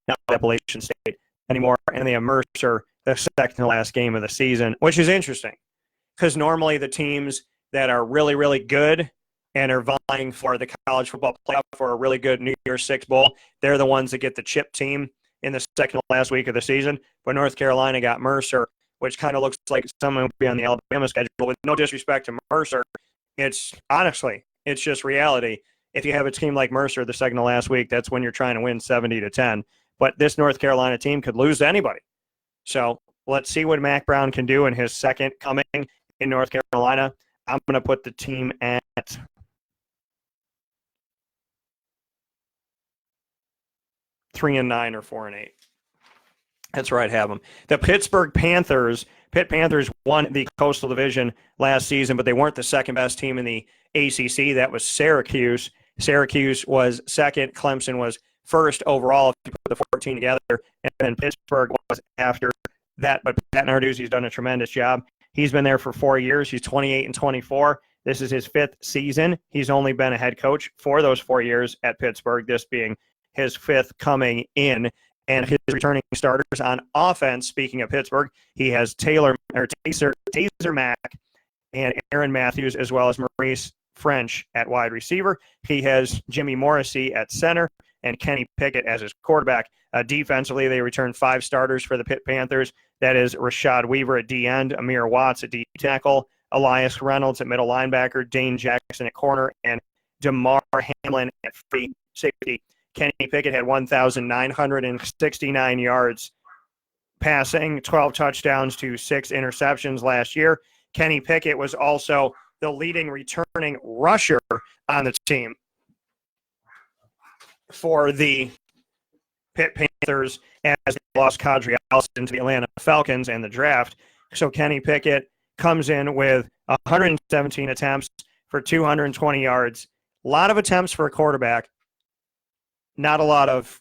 not Appalachian State anymore. And they have Mercer, the second to last game of the season, which is interesting, because normally the teams that are really, really good and are vying for the college football playoff for a really good New Year's Six Bowl, they're the ones that get the chip team. in the second to last week of the season, but North Carolina got Mercer, which kind of looks like someone would be on the Alabama schedule. With no disrespect to Mercer, it's just reality. If you have a team like Mercer the second to last week, that's when you're trying to win 70-10. But this North Carolina team could lose to anybody. So let's see what Mac Brown can do in his second coming in North Carolina. I'm going to put the team at 3-9 or 4-8. That's where I'd have them. The Pitt Panthers won the Coastal Division last season, but they weren't the second best team in the ACC. That was Syracuse. Syracuse was second. Clemson was first overall if you put the 14 together, and then Pittsburgh was after that. But Pat Narduzzi's done a tremendous job. He's been there for 4 years. He's 28-24. This is his fifth season. He's only been a head coach for those 4 years at Pittsburgh, this being his fifth coming in. And his returning starters on offense, speaking of Pittsburgh, he has Taser Mack and Aaron Matthews, as well as Maurice French at wide receiver. He has Jimmy Morrissey at center and Kenny Pickett as his quarterback. Defensively, they returned 5 starters for the Pitt Panthers. That is Rashad Weaver at D end, Amir Watts at D tackle, Elias Reynolds at middle linebacker, Dane Jackson at corner, and DeMar Hamlin at free safety. Kenny Pickett had 1,969 yards passing, 12 touchdowns to 6 interceptions last year. Kenny Pickett was also the leading returning rusher on the team for the Pitt Panthers as they lost Kadri Allison to the Atlanta Falcons in the draft. So Kenny Pickett comes in with 117 attempts for 220 yards. A lot of attempts for a quarterback. Not a lot of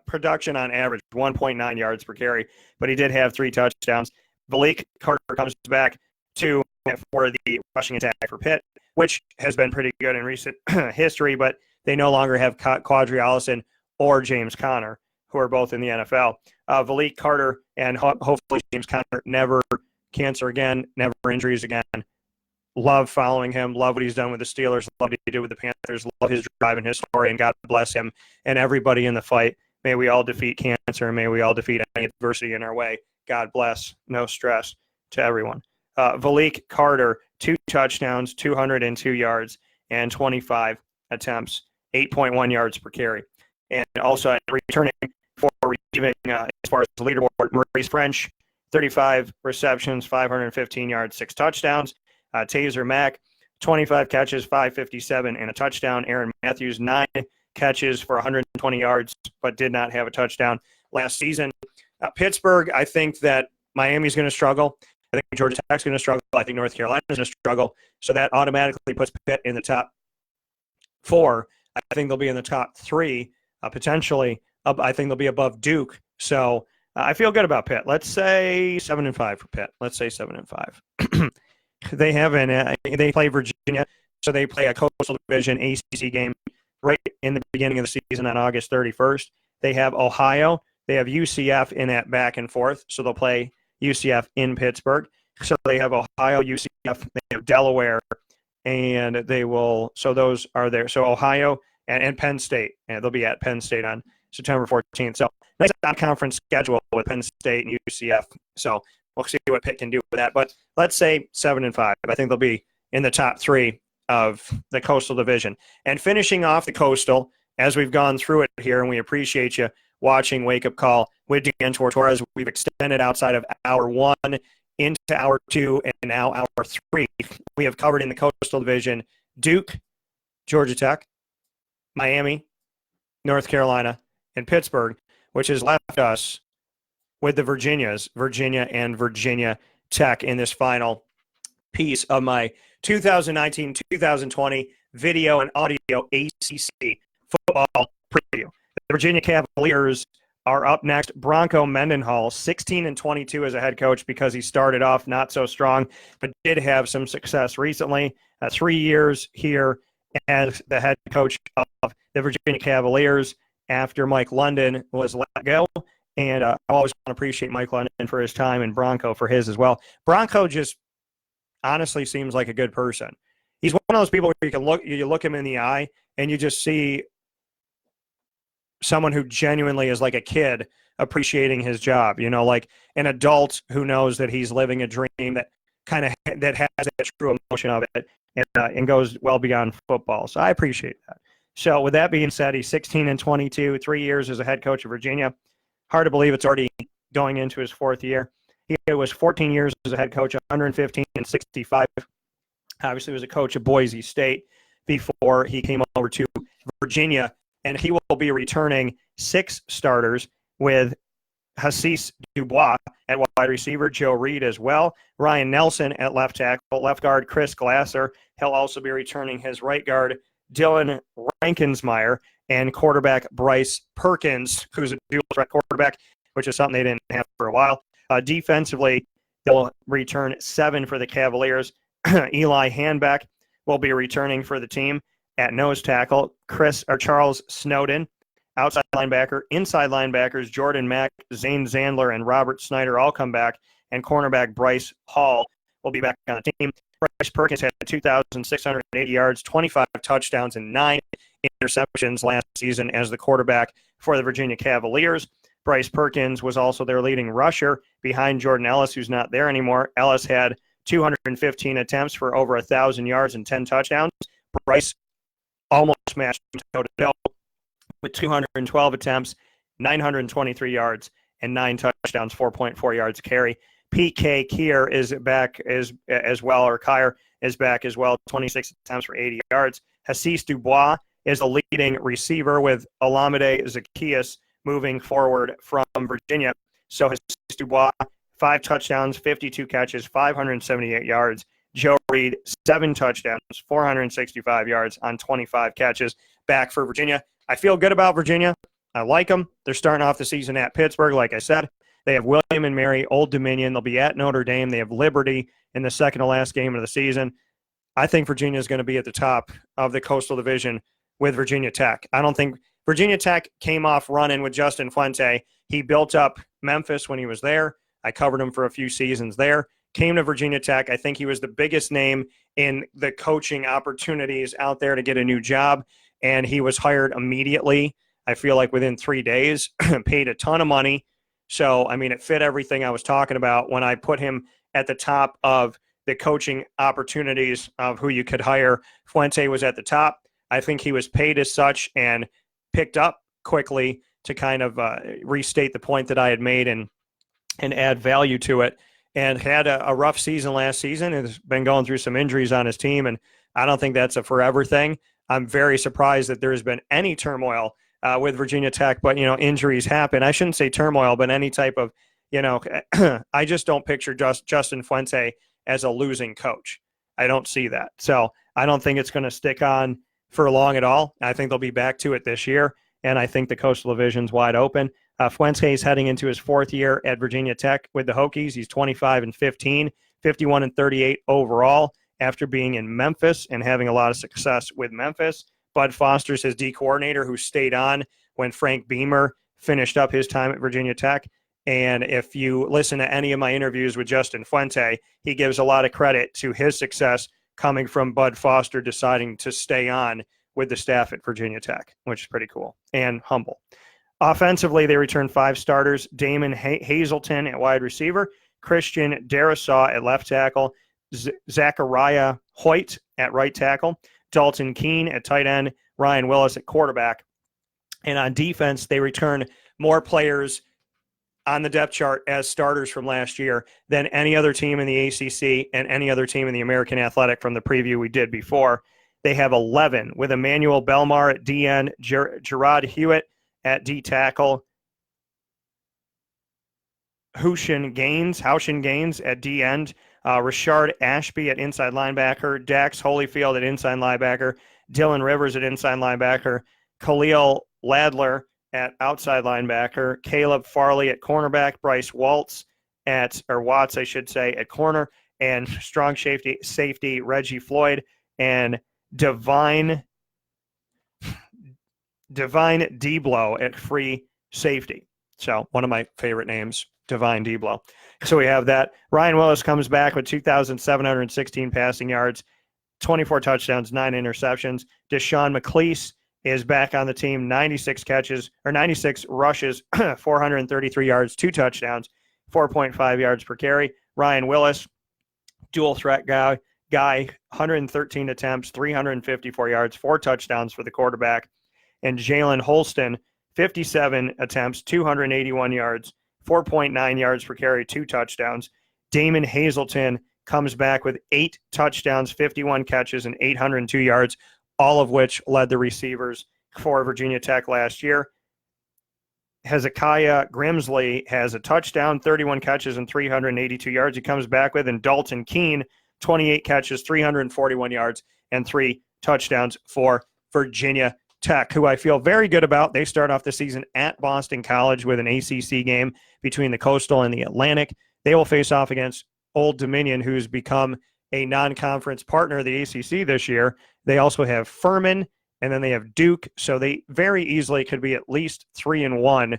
production on average, 1.9 yards per carry, but he did have 3 touchdowns. Malik Carter comes back for the rushing attack for Pitt, which has been pretty good in recent history, but they no longer have Quadri Allison or James Conner, who are both in the NFL. Malik Carter and hopefully James Conner, never cancer again, never injuries again. Love following him, love what he's done with the Steelers, love what he did with the Panthers, love his drive and his story, and God bless him and everybody in the fight. May we all defeat cancer, and may we all defeat any adversity in our way. God bless, no stress to everyone. Malik Carter, 2 touchdowns, 202 yards, and 25 attempts, 8.1 yards per carry. And also returning for receiving as far as the leaderboard, Maurice French, 35 receptions, 515 yards, 6 touchdowns. Taser Mack, 25 catches, 557, and a touchdown. Aaron Matthews, 9 catches for 120 yards, but did not have a touchdown last season. Pittsburgh, I think that Miami's going to struggle. I think Georgia Tech's going to struggle. I think North Carolina's going to struggle. So that automatically puts Pitt in the top 4. I think they'll be in the top 3, potentially. I think they'll be above Duke. So I feel good about Pitt. Let's say 7-5 for Pitt. Let's say 7-5. They play Virginia, so they play a Coastal Division ACC game right in the beginning of the season on August 31st. They have Ohio. They have UCF in that back and forth, so they'll play UCF in Pittsburgh. So they have Ohio, UCF, they have Delaware, and they will – so those are there. So Ohio and Penn State, and they'll be at Penn State on September 14th. So nice non-conference schedule with Penn State and UCF. So we'll see what Pitt can do with that. But let's say 7-5. I think they'll be in the top 3 of the Coastal Division. And finishing off the Coastal, as we've gone through it here, and we appreciate you watching Wake Up Call with Dan Tortora, as we've extended outside of hour 1 into hour 2 and now hour 3. We have covered in the Coastal Division Duke, Georgia Tech, Miami, North Carolina, and Pittsburgh, which has left us with the Virginia and Virginia Tech in this final piece of my 2019-2020 video and audio ACC Football Preview. The Virginia Cavaliers are up next. Bronco Mendenhall, 16-22 as a head coach because he started off not so strong, but did have some success recently. 3 years here as the head coach of the Virginia Cavaliers after Mike London was let go. And I always want to appreciate Mike London for his time and Bronco for his as well. Bronco just honestly seems like a good person. He's one of those people where you look him in the eye and you just see someone who genuinely is like a kid appreciating his job, like an adult who knows that he's living a dream that that has that true emotion of it and goes well beyond football. So I appreciate that. So with that being said, he's 16-22, 3 years as a head coach of Virginia. Hard to believe it's already going into his 4th year. He was 14 years as a head coach, 115-65. Obviously was a coach at Boise State before he came over to Virginia, and he will be returning 6 starters with Hassis Dubois at wide receiver, Joe Reed as well, Ryan Nelson at left tackle, left guard Chris Glasser. He'll also be returning his right guard, Dylan Rankensmeyer, and quarterback Bryce Perkins, who's a dual threat quarterback, which is something they didn't have for a while. Defensively, they'll return 7 for the Cavaliers. Eli Hanbeck will be returning for the team at nose tackle. Charles Snowden, outside linebacker. Inside linebackers Jordan Mack, Zane Zandler, and Robert Snyder all come back, and cornerback Bryce Hall will be back on the team. Bryce Perkins had 2,680 yards, 25 touchdowns, and 9 interceptions last season as the quarterback for the Virginia Cavaliers. Bryce Perkins was also their leading rusher behind Jordan Ellis, who's not there anymore. Ellis had 215 attempts for over 1,000 yards and 10 touchdowns. Bryce almost matched him toe-to-toe with 212 attempts, 923 yards, and 9 touchdowns, 4.4 yards a carry. PK Kier is back as well, or Kier is back as well, 26 attempts for 80 yards. Hassis Dubois is the leading receiver with Olamide Zacchaeus moving forward from Virginia. So Hassis Dubois, 5 touchdowns, 52 catches, 578 yards. Joe Reed, 7 touchdowns, 465 yards on 25 catches, back for Virginia. I feel good about Virginia. I like them. They're starting off the season at Pittsburgh, like I said. They have William and Mary, Old Dominion. They'll be at Notre Dame. They have Liberty in the second to last game of the season. I think Virginia is going to be at the top of the Coastal Division with Virginia Tech. I don't think Virginia Tech came off running with Justin Fuente. He built up Memphis when he was there. I covered him for a few seasons there. Came to Virginia Tech. I think he was the biggest name in the coaching opportunities out there to get a new job, and he was hired immediately. I feel like within 3 days, paid a ton of money. So, I mean, it fit everything I was talking about when I put him at the top of the coaching opportunities of who you could hire. Fuente was at the top. I think he was paid as such and picked up quickly to kind of restate the point that I had made and add value to it, and had a rough season last season. Has been going through some injuries on his team, and I don't think that's a forever thing. I'm very surprised that there has been any turmoil with Virginia Tech, but, injuries happen. I shouldn't say turmoil, but any type of, I just don't picture Justin Fuente as a losing coach. I don't see that. So I don't think it's going to stick on for long at all. I think they'll be back to it this year, and I think the Coastal Division's wide open. Fuente is heading into his 4th year at Virginia Tech with the Hokies. He's 25-15, 51-38 overall after being in Memphis and having a lot of success with Memphis. Bud Foster's his D coordinator, who stayed on when Frank Beamer finished up his time at Virginia Tech. And if you listen to any of my interviews with Justin Fuente, he gives a lot of credit to his success coming from Bud Foster deciding to stay on with the staff at Virginia Tech, which is pretty cool and humble. Offensively, they returned 5 starters: Damon Hazelton at wide receiver, Christian Darasaw at left tackle, Zachariah Hoyt at right tackle, Dalton Keene at tight end, Ryan Willis at quarterback. And on defense, they returned more players on the depth chart as starters from last year than any other team in the ACC and any other team in the American Athletic from the preview we did before. They have 11 with Emmanuel Belmar at DN, Gerard Hewitt at D tackle, Haushin Gaines at D end, Rashard Ashby at inside linebacker, Dax Holyfield at inside linebacker, Dylan Rivers at inside linebacker, Khalil Ladler at outside linebacker, Caleb Farley at cornerback, Bryce Watts at corner, and strong safety Reggie Floyd, and Divine Deblow at free safety. So one of my favorite names, Divine Deblow. So we have that. Ryan Willis comes back with 2,716 passing yards, 24 touchdowns, 9 interceptions. Deshaun McCleese is back on the team. 96 rushes, 433 yards, 2 touchdowns, 4.5 yards per carry. Ryan Willis, dual threat guy, 113 attempts, 354 yards, 4 touchdowns for the quarterback. And Jalen Holston, 57 attempts, 281 yards, 4.9 yards per carry, 2 touchdowns. Damon Hazelton comes back with 8 touchdowns, 51 catches, and 802 yards, all of which led the receivers for Virginia Tech last year. Hezekiah Grimsley has a touchdown, 31 catches, and 382 yards he comes back with. And Dalton Keene, 28 catches, 341 yards, and 3 touchdowns for Virginia Tech, who I feel very good about. They start off the season at Boston College with an ACC game between the Coastal and the Atlantic. They will face off against Old Dominion, who's become a non-conference partner of the ACC this year. They also have Furman, and then they have Duke, so they very easily could be at least 3-1,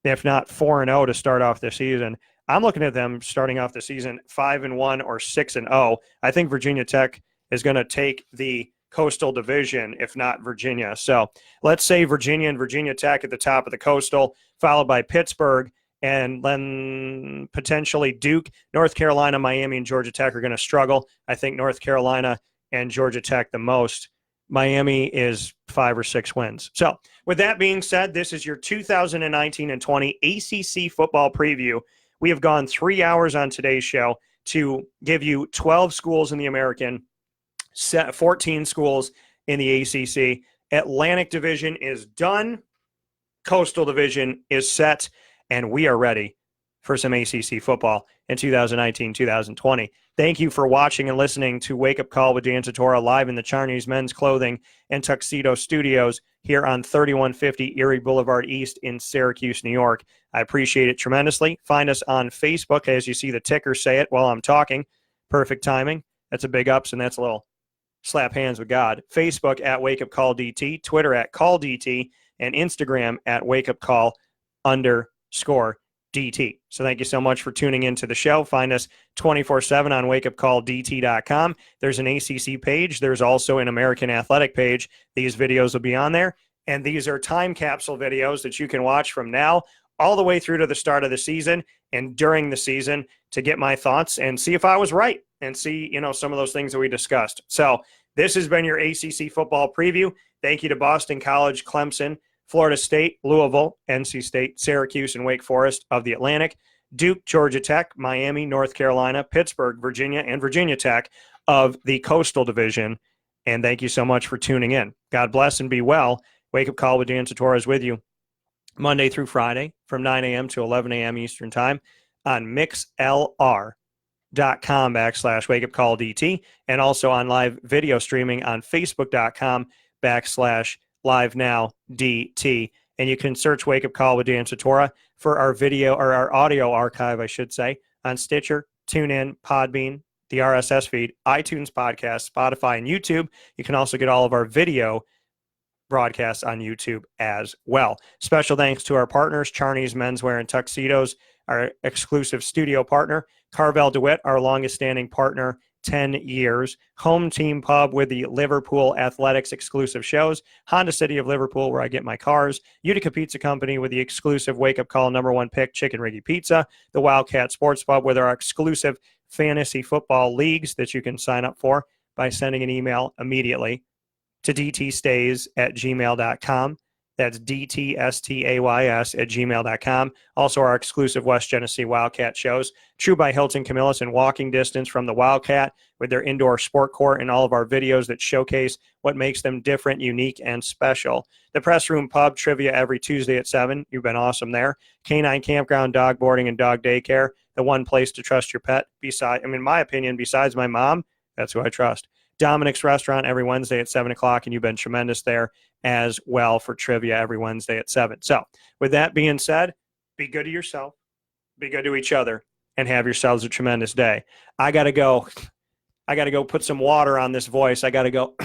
if not 4-0 to start off the season. I'm looking at them starting off the season 5-1 or 6-0. I think Virginia Tech is going to take the Coastal Division, if not Virginia. So let's say Virginia and Virginia Tech at the top of the Coastal, followed by Pittsburgh, and then potentially Duke. North Carolina, Miami, and Georgia Tech are going to struggle. I think North Carolina and Georgia Tech the most. Miami is 5 or 6 wins. So with that being said, this is your 2019 and 20 ACC football preview. We have gone 3 hours on today's show to give you 12 schools in the American, 14 schools in the ACC. Atlantic Division is done. Coastal Division is set. And we are ready for some ACC football in 2019-2020. Thank you for watching and listening to Wake Up Call with Dan Tortora live in the Charney's Men's Clothing and Tuxedo Studios here on 3150 Erie Boulevard East in Syracuse, New York. I appreciate it tremendously. Find us on Facebook as you see the ticker say it while I'm talking. Perfect timing. That's a big ups, and that's a little slap hands with God. Facebook at Wake Up Call DT, Twitter at Call DT, and Instagram at Wake Up Call _DT. So thank you so much for tuning into the show. Find us 24/7 on wakeupcalldt.com. There's an ACC page. There's also an American Athletic page. These videos will be on there. And these are time capsule videos that you can watch from now all the way through to the start of the season and during the season to get my thoughts and see if I was right and see, some of those things that we discussed. So this has been your ACC football preview. Thank you to Boston College, Clemson, Florida State, Louisville, NC State, Syracuse, and Wake Forest of the Atlantic, Duke, Georgia Tech, Miami, North Carolina, Pittsburgh, Virginia, and Virginia Tech of the Coastal Division. And thank you so much for tuning in. God bless and be well. Wake Up Call with Dan Tortora is with you Monday through Friday from 9 a.m. to 11 a.m. Eastern Time on mixlr.com/wakeupcalldt and also on live video streaming on facebook.com/livenowdt. And you can search Wake Up Call with Dan Tortora for our video or our audio archive, I should say, on Stitcher, TuneIn, Podbean, the RSS feed, iTunes podcast, Spotify, and YouTube. You can also get all of our video broadcasts on YouTube as well. Special thanks to our partners, Charney's Menswear and Tuxedos, our exclusive studio partner, Carvel DeWitt, our longest standing partner, 10 years, Home Team Pub with the Liverpool Athletics exclusive shows, Honda City of Liverpool, where I get my cars, Utica Pizza Company with the exclusive Wake Up Call #1 pick, Chicken Riggy Pizza, the Wildcat Sports Pub with our exclusive fantasy football leagues that you can sign up for by sending an email immediately to dtstays@gmail.com. That's dtstays@gmail.com. Also, our exclusive West Genesee Wildcat shows, True by Hilton Camillus in walking distance from the Wildcat with their indoor sport court and all of our videos that showcase what makes them different, unique, and special. The Press Room Pub trivia every Tuesday at 7. You've been awesome there. Canine Campground, Dog Boarding, and Dog Daycare. The one place to trust your pet. In my opinion, besides my mom, that's who I trust. Dominic's Restaurant every Wednesday at 7 o'clock, and you've been tremendous there as well for trivia every Wednesday at 7. So with that being said, be good to yourself, be good to each other, and have yourselves a tremendous day. I got to go put some water on this voice. I got to go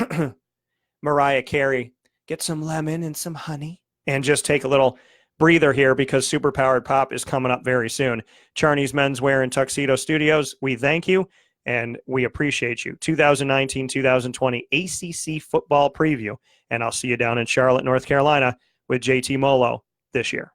Mariah Carey, get some lemon and some honey, and just take a little breather here because Superpowered Pop is coming up very soon. Charney's Menswear and Tuxedo Studios, we thank you. and we appreciate you. 2019-2020 ACC Football Preview, and I'll see you down in Charlotte, North Carolina with JT Molo this year.